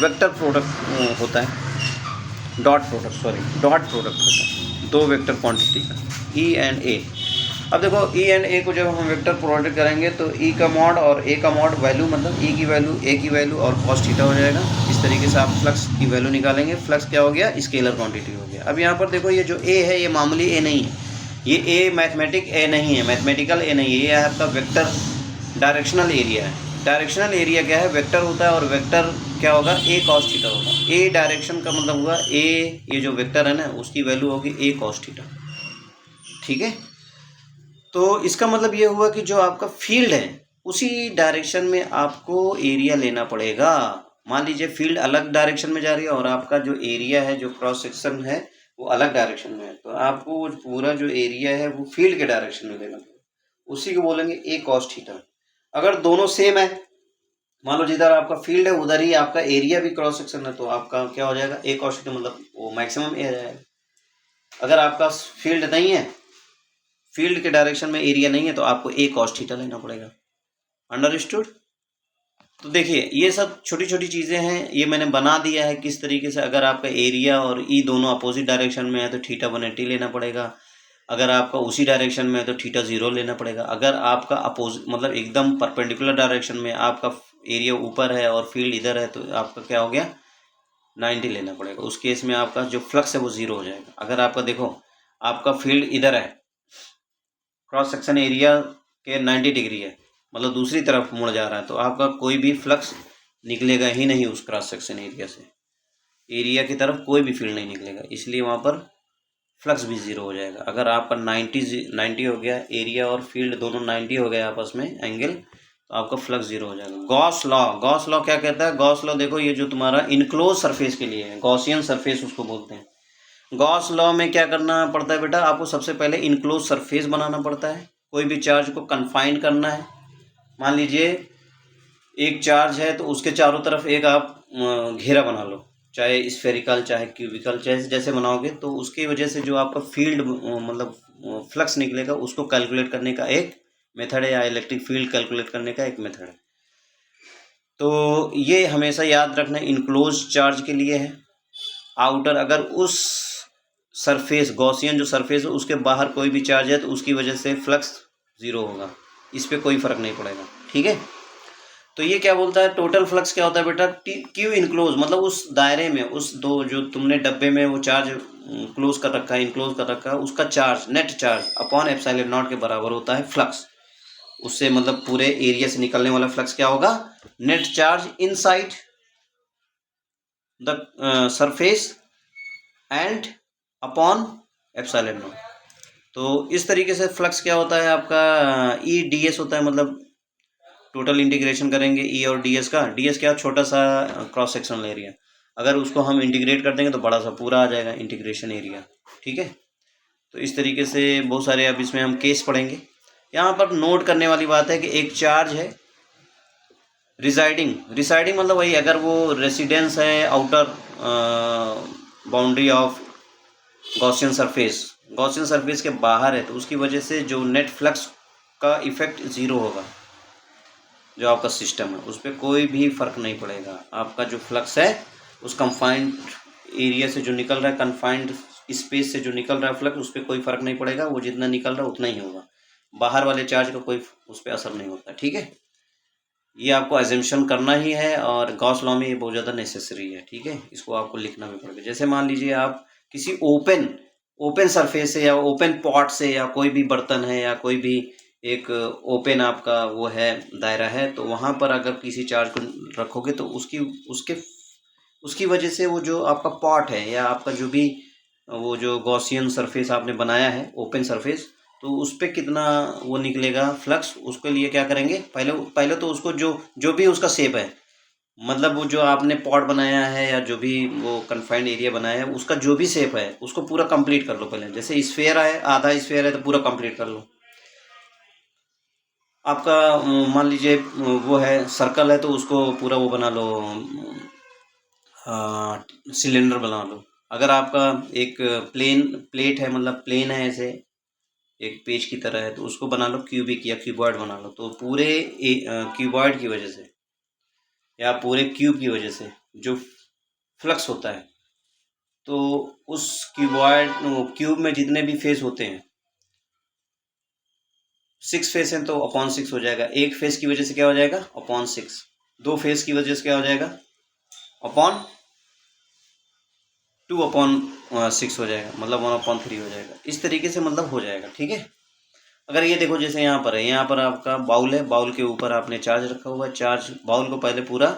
वेक्टर प्रोडक्ट होता है, डॉट प्रोडक्ट होता है दो वेक्टर क्वांटिटी का, E एंड A। अब देखो E एंड A को जब हम वेक्टर प्रोडक्ट करेंगे तो E का मॉड और A का मॉड वैल्यू मतलब E की वैल्यू A की वैल्यू और cos थीटा हो जाएगा। इस तरीके से आप फ्लक्स की वैल्यू निकालेंगे। फ्लक्स क्या हो गया, स्केलर क्वांटिटी हो गया। अब यहाँ पर देखो ये जो A है ये मामूली A नहीं है, ये A मैथमेटिकल A नहीं है, ये आपका वेक्टर डायरेक्शनल एरिया है। डायरेक्शनल एरिया क्या है, वेक्टर होता है, और वेक्टर क्या होगा, ए कॉस थीटा होगा। ए डायरेक्शन का मतलब हुआ ए, ये जो वेक्टर है ना उसकी वैल्यू होगी ए कॉस थीटा, ठीक है। तो इसका मतलब ये हुआ कि जो आपका फील्ड है उसी डायरेक्शन में आपको एरिया लेना पड़ेगा। मान लीजिए फील्ड अलग डायरेक्शन में जा रही है और आपका जो एरिया है, जो क्रॉस सेक्शन है वो अलग डायरेक्शन में है, तो आपको पूरा जो एरिया है वो फील्ड के डायरेक्शन में लेना पड़ेगा, उसी को बोलेंगे ए कॉस थीटा। अगर दोनों सेम है, मान लो जिधर आपका फील्ड है उधर ही आपका एरिया भी क्रॉस सेक्शन है, तो आपका क्या हो जाएगा, ए कॉस थीटा, मतलब वो मैक्सिमम ए जाएगा। अगर आपका फील्ड नहीं है, फील्ड के डायरेक्शन में एरिया नहीं है, तो आपको ए कॉस थीटा लेना पड़ेगा। अंडरस्टूड। तो देखिए ये सब छोटी छोटी चीज़ें हैं, ये मैंने बना दिया है किस तरीके से। अगर आपका एरिया और ई दोनों अपोजिट डायरेक्शन में है तो थीटा 180 लेना पड़ेगा। अगर आपका उसी डायरेक्शन में है तो थीटा 0 लेना पड़ेगा। अगर आपका अपोजिट मतलब एकदम परपेंडिकुलर डायरेक्शन में आपका एरिया ऊपर है और फील्ड इधर है, तो आपका क्या हो गया, 90 लेना पड़ेगा। उस केस में आपका जो फ्लक्स है वो 0 हो जाएगा। अगर आपका देखो आपका फील्ड इधर है, क्रॉस सेक्शन एरिया के 90 डिग्री है, मतलब दूसरी तरफ मुड़ जा रहा है, तो आपका कोई भी फ्लक्स निकलेगा ही नहीं उस क्रॉस सेक्शन एरिया से, एरिया की तरफ कोई भी फील्ड नहीं निकलेगा, इसलिए वहाँ पर फ्लक्स भी 0 हो जाएगा। अगर आपका 90 हो गया, एरिया और फील्ड दोनों 90 हो गए आपस में एंगल, तो आपका फ्लक्स 0 हो जाएगा। गॉस लॉ क्या कहता है, गॉस लॉ देखो ये जो तुम्हारा इनक्लोज सरफेस के लिए है, गॉसियन सरफेस उसको बोलते हैं। गॉस लॉ में क्या करना पड़ता है बेटा, आपको सबसे पहले इनक्लोज सरफेस बनाना पड़ता है, कोई भी चार्ज को कन्फाइन करना है। मान लीजिए एक चार्ज है तो उसके चारों तरफ एक आप घेरा बना लो, चाहे स्फेरिकल चाहे क्यूबिकल, चाहे जैसे बनाओगे, तो उसकी वजह से जो आपका फील्ड मतलब फ्लक्स निकलेगा उसको कैलकुलेट करने का एक मेथड है, या इलेक्ट्रिक फील्ड कैलकुलेट करने का एक मेथड है। तो ये हमेशा याद रखना इनक्लोज चार्ज के लिए है। आउटर अगर उस सरफेस गॉसियन जो सरफेस है उसके बाहर कोई भी चार्ज है तो उसकी वजह से फ्लक्स 0 होगा, इस पर कोई फर्क नहीं पड़ेगा, ठीक है। तो ये क्या बोलता है, टोटल फ्लक्स क्या होता है बेटा, क्यू इनक्लोज, मतलब उस दायरे में, उस दो जो तुमने डब्बे में वो चार्ज क्लोज कर रखा है, इनक्लोज कर रखा है, उसका charge net charge upon epsilon not के बराबर होता है फ्लक्स। उससे मतलब पूरे एरिया से निकलने वाला फ्लक्स क्या होगा, net charge inside the surface and upon epsilon not. तो इस तरीके से फ्लक्स क्या होता है आपका, ई डी एस होता है, मतलब टोटल इंटीग्रेशन करेंगे ई और डी एस का। डी एस क्या, छोटा सा क्रॉस सेक्शनल एरिया, अगर उसको हम इंटीग्रेट कर देंगे तो बड़ा सा पूरा आ जाएगा इंटीग्रेशन एरिया, ठीक है। तो इस तरीके से बहुत सारे अब इसमें हम केस पढ़ेंगे। यहाँ पर नोट करने वाली बात है कि एक चार्ज है रिसाइडिंग मतलब वही, अगर वो रेसिडेंस है outer boundary of Gaussian surface के बाहर है, तो उसकी वजह से जो नेट फ्लक्स का इफेक्ट 0 होगा। जो आपका सिस्टम है उस पर कोई भी फर्क नहीं पड़ेगा, आपका जो फ्लक्स है उस कंफाइंड एरिया से जो निकल रहा है, कंफाइंड स्पेस से जो निकल रहा है फ्लक्स, उस पर कोई फर्क नहीं पड़ेगा, वो जितना निकल रहा है उतना ही होगा, बाहर वाले चार्ज का कोई उस पर असर नहीं होता, ठीक है। ये आपको एजम्पशन करना ही है, और गॉस लॉ में ये बहुत ज़्यादा नेसेसरी है, ठीक है। इसको आपको लिखना भी पड़ेगा। जैसे मान लीजिए आप किसी ओपन सरफेस से या ओपन पॉट से, या कोई भी बर्तन है या कोई भी एक ओपन आपका वो है दायरा है, तो वहाँ पर अगर किसी चार्ज को रखोगे तो उसकी वजह से वो जो आपका पॉट है या आपका जो भी वो जो गॉसियन सरफेस आपने बनाया है ओपन सरफेस, तो उस पर कितना वो निकलेगा फ्लक्स, उसके लिए क्या करेंगे, पहले तो उसको जो भी उसका शेप है, मतलब वो जो आपने पॉट बनाया है या जो भी वो कन्फाइंड एरिया बनाया है उसका जो भी शेप है उसको पूरा कंप्लीट कर लो पहले। जैसे स्फेयर है, आधा स्फेयर है तो पूरा कंप्लीट कर लो। आपका मान लीजिए वो है सर्कल है तो उसको पूरा वो बना लो, सिलेंडर बना लो। अगर आपका एक प्लेट है, मतलब प्लेन है ऐसे एक पेज की तरह है, तो उसको बना लो क्यूबिक या क्यूबॉइड बना लो। तो पूरे क्यूबॉइड की वजह से या पूरे क्यूब की वजह से जो फ्लक्स होता है, तो उस क्यूब में जितने भी फेस होते हैं, 6 फेस हैं तो अपॉन 6 हो जाएगा। एक फेस की वजह से क्या हो जाएगा, अपॉन 6। 2 फेस की वजह से क्या हो जाएगा, अपॉन 2/6 हो जाएगा, मतलब 1/3 हो जाएगा। इस तरीके से मतलब हो जाएगा, ठीक है। अगर ये देखो जैसे यहाँ पर है, यहाँ पर आपका बाउल है, बाउल के ऊपर आपने चार्ज रखा हुआ है, चार्ज बाउल को पहले पूरा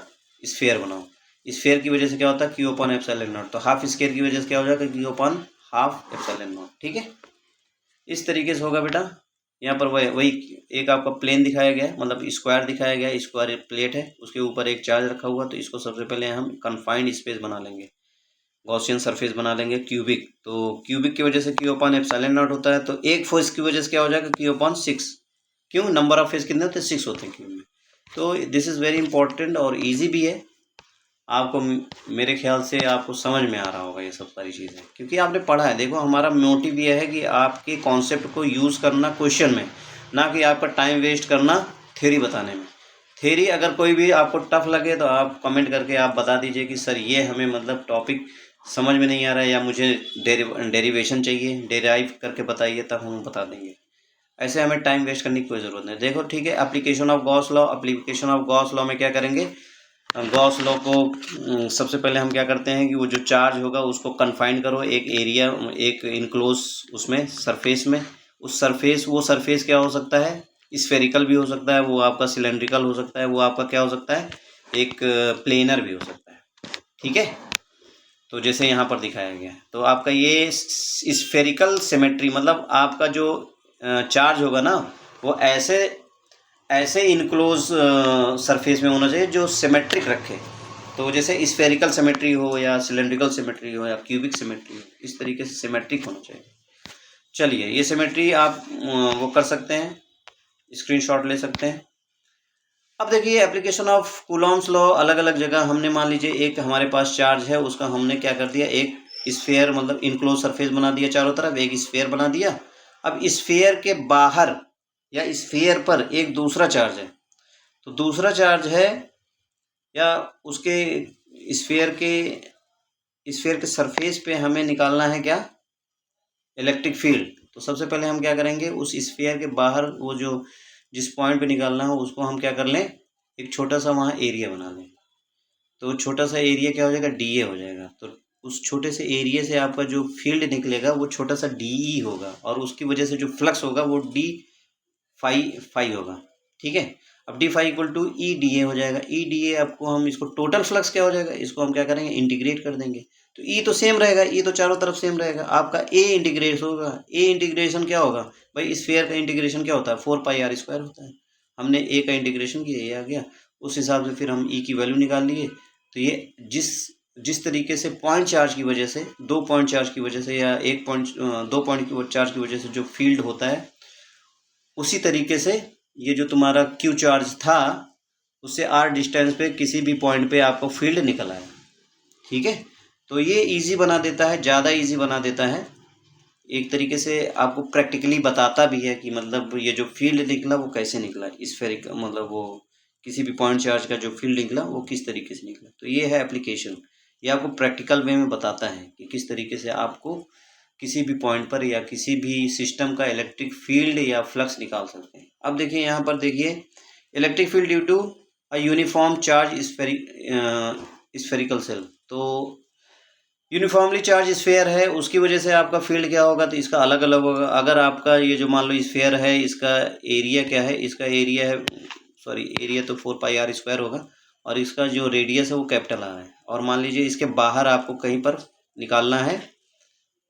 स्फीयर बनाओ। स्फीयर की वजह से क्या होता है, क्यू अपॉन एप्सिलॉन नॉट, तो हाफ स्क्वायर की वजह से क्या हो जाएगा, Q upon half epsilon not. ठीक है, इस तरीके से होगा बेटा। यहाँ पर वही एक आपका प्लेन दिखाया गया है, मतलब स्क्वायर दिखाया गया है, स्क्वायर प्लेट है, उसके ऊपर एक चार्ज रखा हुआ, तो इसको सबसे पहले हम कन्फाइंड स्पेस बना लेंगे, गॉसियन सरफेस बना लेंगे क्यूबिक। तो क्यूबिक की वजह से क्यू अपॉन एप्सिलॉन नॉट होता है, तो एक फोर्स की वजह से क्या हो जाएगा, क्यू अपॉन 6। क्यों, नंबर ऑफ फेज कितने होते हैं, 6 होते हैं क्यूब में। तो दिस इज़ वेरी इंपॉर्टेंट और ईजी भी है। आपको मेरे ख्याल से आपको समझ में आ रहा होगा ये सब सारी चीज़ें, क्योंकि आपने पढ़ा है। देखो हमारा मोटिव ये है कि आपके कॉन्सेप्ट को यूज़ करना क्वेश्चन में, ना कि आपका टाइम वेस्ट करना थ्योरी बताने में। थ्योरी अगर कोई भी आपको टफ लगे तो आप कमेंट करके आप बता दीजिए कि सर ये हमें मतलब टॉपिक समझ में नहीं आ रहा है, या मुझे डेरिवेशन चाहिए, डेराइव करके बताइए, तब हम बता देंगे। ऐसे हमें टाइम वेस्ट करने की कोई ज़रूरत नहीं। देखो ठीक है, application of Gauss law. Application of Gauss law में क्या करेंगे, गॉस लॉ को सबसे पहले हम क्या करते हैं कि वो जो चार्ज होगा उसको कन्फाइन करो एक एरिया, एक इनक्लोज उसमें सरफेस में। उस सरफेस, वो सरफेस क्या हो सकता है, स्फेरिकल भी हो सकता है, वो आपका सिलेंड्रिकल हो सकता है, वो आपका क्या हो सकता है, एक प्लेनर भी हो सकता है। ठीक है, तो जैसे यहाँ पर दिखाया गया है, तो आपका ये स्फेरिकल सिमेट्री, मतलब आपका जो चार्ज होगा ना, वो ऐसे ऐसे इनक्लोज सरफेस में होना चाहिए जो सिमेट्रिक रखे। तो जैसे स्फेरिकल सिमेट्री हो, या सिलेंड्रिकल सिमेट्री हो, या क्यूबिक सिमेट्री हो, इस तरीके से सिमेट्रिक होना चाहिए। चलिए, ये सिमेट्री आप वो कर सकते हैं, स्क्रीनशॉट ले सकते हैं। अब देखिए एप्लीकेशन ऑफ कूलॉम्स लॉ, अलग अलग जगह हमने मान लीजिए एक हमारे पास चार्ज है, उसका हमने क्या कर दिया, एक स्फीयर मतलब इनक्लोज सरफेस बना दिया चारों तरफ, एक स्फीयर बना दिया। अब स्फीयर के बाहर या स्फीयर पर एक दूसरा चार्ज है, तो दूसरा चार्ज है या उसके स्फीयर के सरफेस पे हमें निकालना है क्या, इलेक्ट्रिक फील्ड। तो सबसे पहले हम क्या करेंगे, उस स्फीयर के बाहर वो जो जिस पॉइंट पे निकालना हो उसको हम क्या कर लें, एक छोटा सा वहाँ एरिया बना लें। तो छोटा सा एरिया क्या हो जाएगा, डीए हो जाएगा। तो उस छोटे से एरिया से आपका जो फील्ड निकलेगा वो छोटा सा डीई होगा, और उसकी वजह से जो फ्लक्स होगा वो डी फाई होगा। ठीक है, अब D phi equal to E D A हो जाएगा। ई डी ए आपको हम इसको टोटल फ्लक्स क्या हो जाएगा, इसको हम क्या करेंगे, इंटीग्रेट कर देंगे। तो ई तो सेम रहेगा, ई तो चारों तरफ सेम रहेगा। आपका ए इंटीग्रेट होगा, ए इंटीग्रेशन क्या होगा भाई, स्फीयर का इंटीग्रेशन क्या होता है, 4πr² होता है। हमने ए का इंटीग्रेशन किया, ये आ गया। उस हिसाब से फिर हम ई की वैल्यू निकाल लिए। तो ये जिस जिस तरीके से पॉइंट चार्ज की वजह से, 2 पॉइंट चार्ज की वजह से, या 2 पॉइंट की चार्ज की वजह से जो फील्ड होता है, उसी तरीके से ये जो तुम्हारा क्यू चार्ज था, उससे आर डिस्टेंस पे किसी भी पॉइंट पे आपको फील्ड निकल आया। ठीक है, तो ये इजी बना देता है, ज़्यादा इजी बना देता है। एक तरीके से आपको प्रैक्टिकली बताता भी है कि मतलब ये जो फील्ड निकला वो कैसे निकला, स्फेरिक मतलब वो किसी भी पॉइंट चार्ज का जो फील्ड निकला वो किस तरीके से निकला। तो ये है एप्लीकेशन, ये आपको प्रैक्टिकल वे में बताता है कि किस तरीके से आपको किसी भी पॉइंट पर या किसी भी सिस्टम का इलेक्ट्रिक फील्ड या फ्लक्स निकाल सकते हैं। अब देखिए यहाँ पर देखिए, electric field due to a uniform charge spherical shell. तो यूनिफॉर्मली चार्ज स्फेयर है, उसकी वजह से आपका फील्ड क्या होगा, तो इसका अलग अलग होगा। अगर आपका ये जो मान लो स्फेयर है, इसका एरिया क्या है, इसका एरिया है, सॉरी एरिया तो 4πr² होगा, और इसका जो रेडियस है वो कैपिटल आर है। और मान लीजिए इसके बाहर आपको कहीं पर निकालना है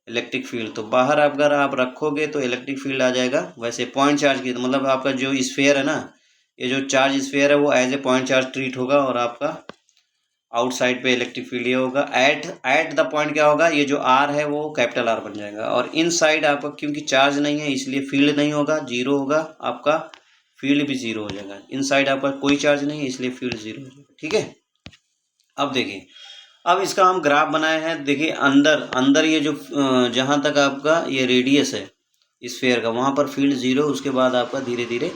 इलेक्ट्रिक फील्ड, तो बाहर अगर आप रखोगे तो इलेक्ट्रिक फील्ड आ जाएगा। वैसे पॉइंट चार्ज की, तो मतलब आपका जो स्फेयर है ना, ये जो चार्ज स्फेयर है वो as a point charge treat होगा, और आपका आउटसाइड पे इलेक्ट्रिक फील्ड ये होगा। एट द पॉइंट क्या होगा, ये जो आर है वो कैपिटल आर बन जाएगा। और इनसाइड आपका क्योंकि चार्ज नहीं है इसलिए फील्ड नहीं होगा, जीरो होगा, आपका फील्ड भी जीरो हो जाएगा। इनसाइड आपका कोई चार्ज नहीं है इसलिए फील्ड जीरो हो जाएगा। ठीक है, अब देखिए, अब इसका हम ग्राफ बनाए हैं। देखिए अंदर अंदर ये जो जहाँ तक आपका ये रेडियस है स्फेयर का, वहाँ पर फील्ड जीरो, उसके बाद आपका धीरे धीरे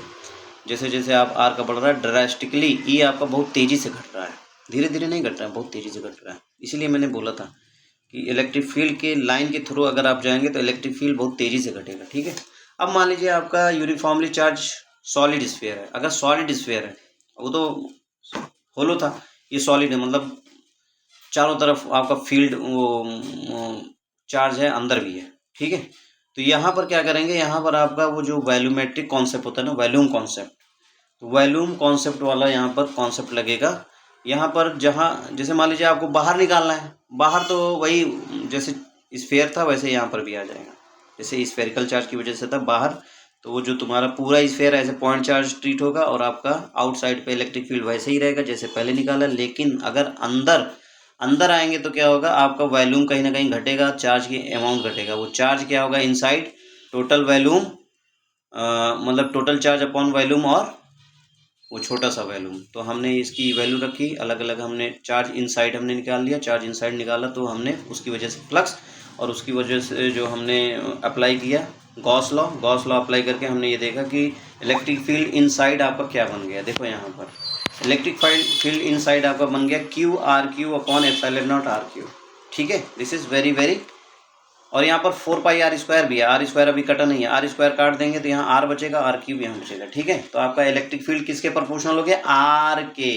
जैसे जैसे आप आर का बढ़ रहा है ड्रास्टिकली, ये आपका बहुत तेज़ी से घट रहा है, धीरे धीरे नहीं घट रहा है, बहुत तेज़ी से घट रहा है। इसीलिए मैंने बोला था कि इलेक्ट्रिक फील्ड के लाइन के थ्रू अगर आप जाएंगे तो इलेक्ट्रिक फील्ड बहुत तेज़ी से घटेगा। ठीक है, अब मान लीजिए आपका यूनिफॉर्मली चार्ज सॉलिड स्फीयर है। अगर सॉलिड स्फीयर है, वो तो होलो था, ये सॉलिड है, मतलब चारों तरफ आपका फील्ड वो चार्ज है, अंदर भी है। ठीक है, तो यहाँ पर क्या करेंगे, यहाँ पर आपका वो जो वॉल्यूमेट्रिक कॉन्सेप्ट होता है ना, वॉल्यूम कॉन्सेप्ट, तो वॉल्यूम कॉन्सेप्ट वाला यहाँ पर कॉन्सेप्ट लगेगा। यहाँ पर जहाँ जैसे मान लीजिए आपको बाहर निकालना है, बाहर तो वही जैसे स्फेयर था वैसे यहाँ पर भी आ जाएगा, जैसे स्फेरिकल चार्ज की वजह से था बाहर, तो वो जो तुम्हारा पूरा स्फेयर ऐसे पॉइंट चार्ज ट्रीट होगा और आपका आउटसाइड पे इलेक्ट्रिक फील्ड वैसे ही रहेगा जैसे पहले निकाला। लेकिन अगर अंदर अंदर आएंगे तो क्या होगा, आपका वॉल्यूम कहीं ना कहीं घटेगा, चार्ज की अमाउंट घटेगा। वो चार्ज क्या होगा, इनसाइड टोटल वॉल्यूम, मतलब टोटल चार्ज अपॉन वॉल्यूम और वो छोटा सा वॉल्यूम। तो हमने इसकी वैल्यू रखी अलग अलग, हमने चार्ज इनसाइड हमने निकाल लिया, चार्ज इनसाइड निकाला तो हमने उसकी वजह से फ्लक्स, और उसकी वजह से जो हमने अप्लाई किया गॉस लॉ अप्लाई करके हमने ये देखा कि इलेक्ट्रिक फील्ड इनसाइड आपका क्या बन गया। देखो यहाँ पर इलेक्ट्रिक फील्ड इनसाइड आपका बन गया Q R Q upon epsilon naught R Q. ठीक है, दिस इज वेरी वेरी, और यहाँ पर 4 पाई आर स्क्वायर भी है, आर स्क्वायर अभी कटा नहीं है, आर स्क्वायर काट देंगे तो यहाँ आर बचेगा, आर क्यूब यहाँ बचेगा। ठीक है, तो आपका इलेक्ट्रिक फील्ड किसके प्रोपोर्शनल हो गया, आर के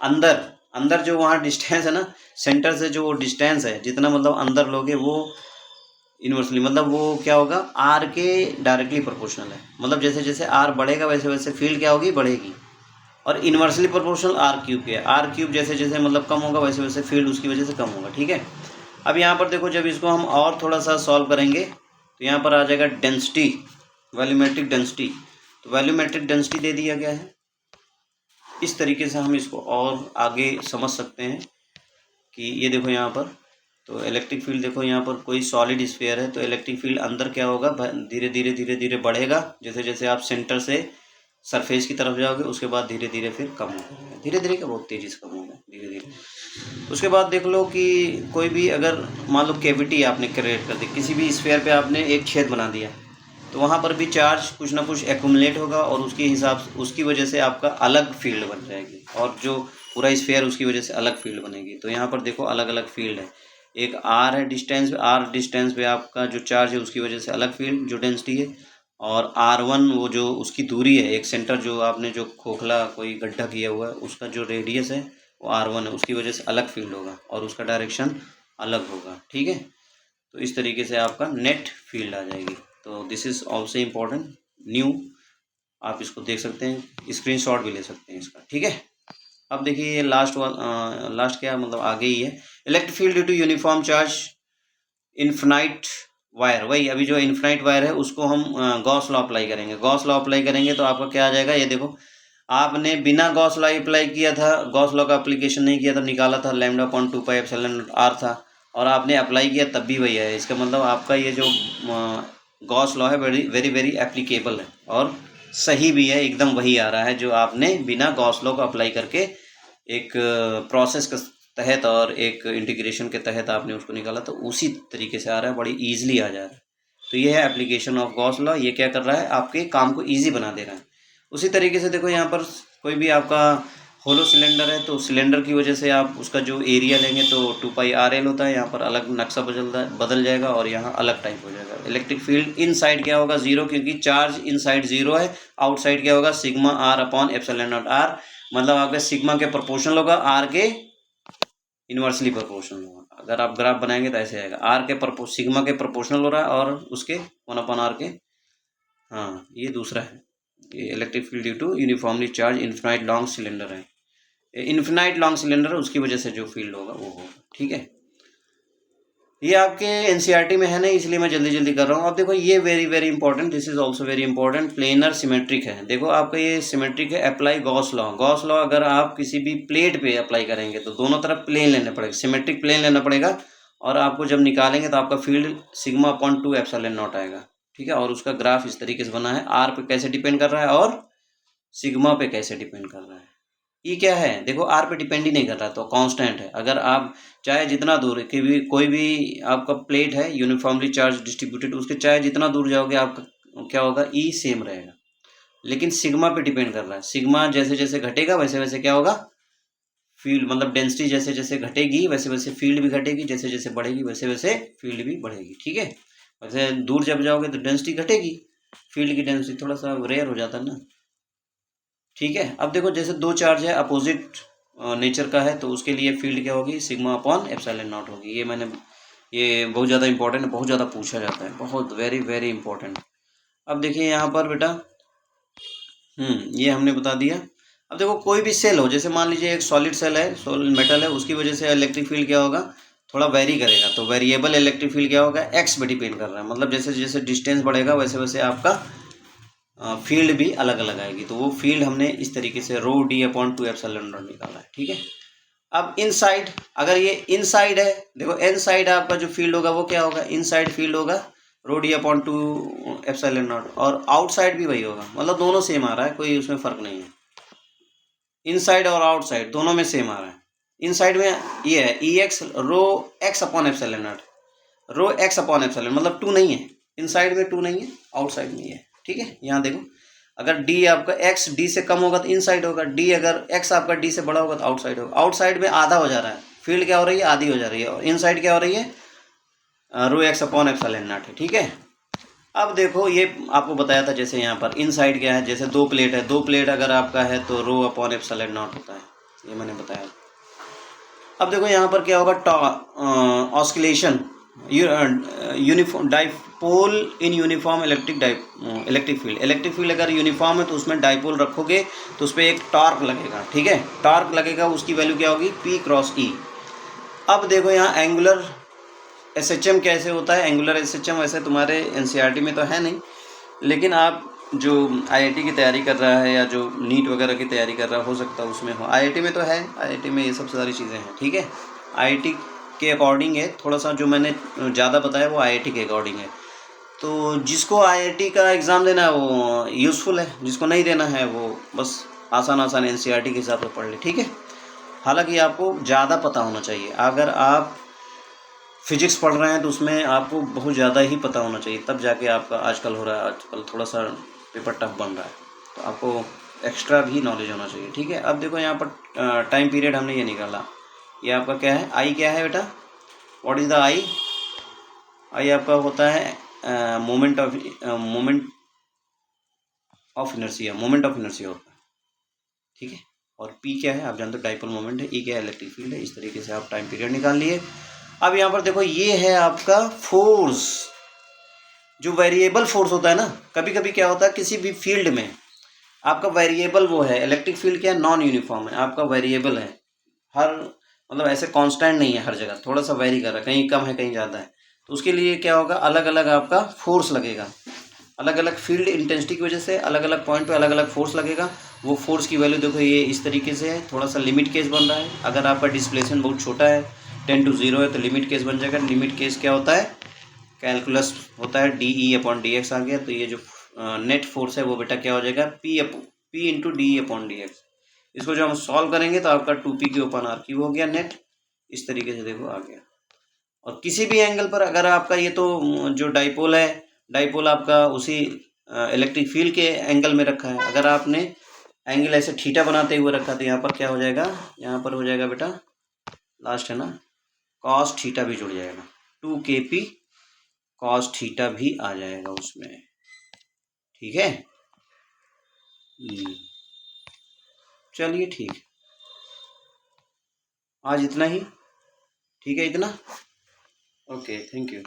अंदर। अंदर जो वहाँ डिस्टेंस है ना, सेंटर से जो डिस्टेंस है जितना मतलब अंदर लोगे वो इन्वर्सली, मतलब वो क्या होगा, आर के डायरेक्टली प्रोपोर्शनल है। मतलब जैसे जैसे आर बढ़ेगा वैसे वैसे फील्ड क्या होगी, बढ़ेगी, और इन्वर्सली प्रोपोर्शनल आर क्यूब के, आर क्यूब जैसे जैसे मतलब कम होगा वैसे वैसे फील्ड उसकी वजह से कम होगा। ठीक है, अब यहाँ पर देखो जब इसको हम और थोड़ा सा सॉल्व करेंगे तो यहाँ पर आ जाएगा डेंसिटी, वॉल्यूमेट्रिक डेंसिटी। तो वॉल्यूमेट्रिक डेंसिटी दे दिया गया है। इस तरीके से हम इसको और आगे समझ सकते हैं कि ये देखो यहाँ पर, तो इलेक्ट्रिक फील्ड देखो यहाँ पर कोई सॉलिड स्फीयर है तो इलेक्ट्रिक फील्ड अंदर क्या होगा, धीरे धीरे धीरे धीरे बढ़ेगा जैसे जैसे आप सेंटर से सरफेस की तरफ जाओगे, उसके बाद धीरे धीरे फिर कम होगा, धीरे धीरे क्या बहुत तेज़ी से कम होगा, धीरे धीरे। उसके बाद देख लो कि कोई भी अगर मान लो कैविटी आपने क्रिएट कर दी, किसी भी स्फीयर पे आपने एक छेद बना दिया, तो वहाँ पर भी चार्ज कुछ ना कुछ एक्यूमुलेट होगा और उसके हिसाब से उसकी वजह से आपका अलग फील्ड बन जाएगी, और जो पूरा स्फीयर उसकी वजह से अलग फील्ड बनेगी। तो यहाँ पर देखो अलग अलग फील्ड है, एक आर है डिस्टेंस, आर डिस्टेंस पे आपका जो चार्ज है उसकी वजह से अलग फील्ड जो डेंसिटी है, और R1 वो जो उसकी दूरी है, एक सेंटर जो आपने जो खोखला कोई गड्ढा किया हुआ है उसका जो रेडियस है वो R1 है, उसकी वजह से अलग फील्ड होगा और उसका डायरेक्शन अलग होगा। ठीक है, तो इस तरीके से आपका नेट फील्ड आ जाएगी। तो this is also important new, आप इसको देख सकते हैं, स्क्रीनशॉट भी ले सकते हैं इसका। ठीक है, अब देखिए ये लास्ट क्या मतलब आगे ही है, electric field due to uniform charge infinite wire. वही अभी जो इन्फिनाइट वायर है उसको हम गॉस लॉ अप्लाई करेंगे, गॉस लॉ अप्लाई करेंगे तो आपका क्या आ जाएगा, ये देखो आपने बिना गॉस लॉ अप्लाई किया था, गॉस लॉ का अप्लीकेशन नहीं किया था, निकाला था lambda upon 2 pi epsilon R था, और आपने अप्लाई किया तब भी वही है। इसका मतलब आपका ये जो गॉस लॉ है वेरी वेरी वेरी एप्लीकेबल है और सही भी है, एकदम वही आ रहा है जो आपने बिना गॉस लॉ को अप्लाई करके एक प्रोसेस के तहत और एक इंटीग्रेशन के तहत आपने उसको निकाला, तो उसी तरीके से आ रहा है, बड़ी ईजिली आ जा रहा है। तो ये है एप्लीकेशन ऑफ गॉस लॉ, ये क्या कर रहा है, आपके काम को ईजी बना दे रहा है। उसी तरीके से देखो यहाँ पर कोई भी आपका होलो सिलेंडर है तो सिलेंडर की वजह से आप उसका जो एरिया लेंगे तो 2 पाई RL होता है, यहाँ पर अलग नक्शा बदल जाएगा और यहाँ अलग टाइप हो जाएगा। इलेक्ट्रिक फील्ड इन साइड क्या होगा, जीरो, क्योंकि चार्ज इन साइड जीरो है, आउटसाइड क्या होगा, sigma R upon epsilon naught R, मतलब आपके सिग्मा के प्रोपोर्शनल होगा, आर के इन्वर्सली प्रोपोर्शनल होगा। अगर आप ग्राफ बनाएंगे तो ऐसे आएगा, आर के सिग्मा के प्रोपोर्शनल हो रहा है और उसके 1 अपॉन आर के, हाँ ये दूसरा है, ये electric field due to uniformly charge infinite long cylinder है, इन्फिनाइट लॉन्ग सिलेंडर है उसकी वजह से जो फील्ड होगा वो होगा। ठीक है, ये आपके एनसीईआरटी में है नहीं इसलिए मैं जल्दी जल्दी कर रहा हूँ। अब देखो ये very very important, this is also very important, planar symmetric है। देखो आपका ये सिमेट्रिक है, apply Gauss law. Gauss law अगर आप किसी भी प्लेट पे अप्लाई करेंगे तो दोनों तरफ प्लेन लेना पड़ेगा, सिमेट्रिक प्लेन लेना पड़ेगा, और आपको जब निकालेंगे तो आपका field sigma upon 2 epsilon not आएगा। ठीक है, और उसका ग्राफ इस तरीके से बना है, आर पे कैसे डिपेंड कर रहा है और सिग्मा पे कैसे डिपेंड कर रहा है। ये क्या है, देखो आर पे डिपेंड ही नहीं कर रहा तो कांस्टेंट है। अगर आप चाहे जितना दूर कि भी कोई भी आपका प्लेट है यूनिफॉर्मली चार्ज डिस्ट्रीब्यूटेड, उसके चाहे जितना दूर जाओगे आपका क्या होगा, ई सेम रहेगा, लेकिन सिग्मा पे डिपेंड कर रहा है। सिग्मा जैसे जैसे घटेगा वैसे वैसे क्या होगा, फील्ड मतलब डेंसिटी जैसे जैसे घटेगी वैसे वैसे फील्ड भी घटेगी, जैसे जैसे बढ़ेगी वैसे वैसे फील्ड भी बढ़ेगी। ठीक है, वैसे दूर जब जाओगे तो डेंसिटी घटेगी, फील्ड की डेंसिटी थोड़ा सा रेयर हो जाता है ना। ठीक है, अब देखो जैसे दो चार्ज है अपोजिट नेचर का है तो उसके लिए फील्ड क्या होगी, सिग्मा अपॉन एप्सिलॉन नॉट होगी। ये मैंने ये बहुत ज़्यादा इंपॉर्टेंट है, बहुत ज़्यादा पूछा जाता है, बहुत वेरी वेरी इंपॉर्टेंट। अब देखिए यहाँ पर बेटा, ये हमने बता दिया। अब देखो कोई भी सेल हो, जैसे मान लीजिए एक सॉलिड सेल है, सॉलिड मेटल है, उसकी वजह से इलेक्ट्रिक फील्ड क्या होगा, थोड़ा वेरी करेगा। तो वेरिएबल इलेक्ट्रिक फील्ड क्या होगा, एक्स पे डिपेंड कर रहा है, मतलब जैसे जैसे डिस्टेंस बढ़ेगा वैसे वैसे आपका फील्ड भी अलग अलग आएगी। तो वो फील्ड हमने इस तरीके से rho D upon 2 epsilon not निकाला है, ठीक है। अब इनसाइड, अगर ये इनसाइड है, देखो इनसाइड आपका जो फील्ड होगा वो क्या होगा, इनसाइड फील्ड होगा rho D upon 2 epsilon not, और आउटसाइड भी वही होगा, मतलब दोनों सेम आ रहा है, कोई उसमें फर्क नहीं है। इनसाइड और आउटसाइड दोनों में सेम आ रहा है। इनसाइड में ये है E x rho x upon epsilon naught, rho x upon epsilon, मतलब 2 नहीं है, इनसाइड में 2 नहीं है, आउटसाइड में है, ठीक है। यहाँ देखो, अगर डी आपका एक्स डी से कम होगा तो इनसाइड होगा, डी अगर एक्स आपका डी से बड़ा होगा तो आउटसाइड होगा। आउटसाइड में आधा हो जा रहा है, फील्ड क्या हो रही है, आधी हो जा रही है, और इनसाइड क्या हो रही है, रो एक्स अपॉन एप्सिलॉन नॉट है, ठीक है। अब देखो ये आपको बताया था, जैसे यहाँ पर इनसाइड क्या है, जैसे 2 प्लेट है, 2 प्लेट अगर आपका है तो रो अपॉन एप्सिलॉन नॉट होता है, ये मैंने बताया। अब देखो यहाँ पर क्या होगा, oscillation uniform dipole in uniform electric field. Electric field अगर यूनिफॉर्म है तो उसमें डाइपोल रखोगे तो उस पर एक टॉर्क लगेगा, ठीक है, टॉर्क लगेगा, उसकी वैल्यू क्या होगी, P क्रॉस E। अब देखो यहाँ एंगुलर SHM कैसे होता है, एंगुलर SHM वैसे तुम्हारे NCERT में तो है नहीं, लेकिन आप जो IIT की तैयारी कर रहा है या जो नीट वगैरह की तैयारी कर रहा है, हो सकता है उसमें हो, IIT में तो है, IIT में ये सब सारी चीज़ें हैं, ठीक है। IIT के अकॉर्डिंग है, थोड़ा सा जो मैंने ज़्यादा बताया वो IIT के अकॉर्डिंग है। तो जिसको IIT का एग्ज़ाम देना है वो यूज़फुल है, जिसको नहीं देना है वो बस आसान आसान NCERT के हिसाब से पढ़ ले, ठीक है। हालांकि आपको ज़्यादा पता होना चाहिए, अगर आप फिजिक्स पढ़ रहे हैं तो उसमें आपको बहुत ज़्यादा ही पता होना चाहिए, तब जाके आपका आजकल हो रहा है, आजकल थोड़ा सा पेपर टफ बन रहा है, तो आपको एक्स्ट्रा भी नॉलेज होना चाहिए, ठीक है। अब देखो यहाँ पर टाइम पीरियड हमने ये निकाला, ये आपका क्या है, आई क्या है बेटा, व्हाट इज़ द आई, आई आपका होता है मोमेंट ऑफ इनर्शिया होता है, ठीक है। और पी क्या है आप जानते हो, डाइपोल मोमेंट है, ई क्या है, इलेक्ट्रिक फील्ड है। इस तरीके से आप टाइम पीरियड निकाल लिए। अब यहाँ पर देखो ये है आपका फोर्स, जो वेरिएबल फोर्स होता है ना, कभी कभी क्या होता है किसी भी फील्ड में आपका वेरिएबल वो है, इलेक्ट्रिक फील्ड क्या है, नॉन यूनिफॉर्म है, आपका वेरिएबल है, हर मतलब ऐसे कांस्टेंट नहीं है, हर जगह थोड़ा सा वेरी कर रहा है, कहीं कम है कहीं ज़्यादा है। तो उसके लिए क्या होगा, अलग अलग आपका फोर्स लगेगा, अलग अलग फील्ड इंटेंसिटी की वजह से अलग अलग पॉइंट पे अलग अलग फोर्स लगेगा। वो फोर्स की वैल्यू देखो ये इस तरीके से है, थोड़ा सा लिमिट केस बन रहा है, अगर आपका डिस्प्लेसमेंट बहुत छोटा है 10 to 0 है तो लिमिट केस बन जाएगा। लिमिट केस क्या होता है, कैलकुलस होता है, DE/dx आ गया, तो ये जो नेट फोर्स है वो बेटा क्या हो जाएगा, P इंटू DE/dx। इसको जो हम सॉल्व करेंगे तो आपका 2P/r³ हो गया नेट, इस तरीके से देखो आ गया। और किसी भी एंगल पर अगर आपका ये तो जो डाइपोल है, डाइपोल आपका उसी इलेक्ट्रिक फील्ड के एंगल में रखा है, अगर आपने एंगल ऐसे थीटा बनाते हुए रखा तो यहाँ पर क्या हो जाएगा, यहाँ पर हो जाएगा बेटा लास्ट है ना, कॉस थीटा भी जुड़ जाएगा, 2KP कॉस थीटा भी आ जाएगा उसमें, ठीक है। चलिए ठीक, आज इतना ही, ठीक है, इतना, ओके, थैंक यू।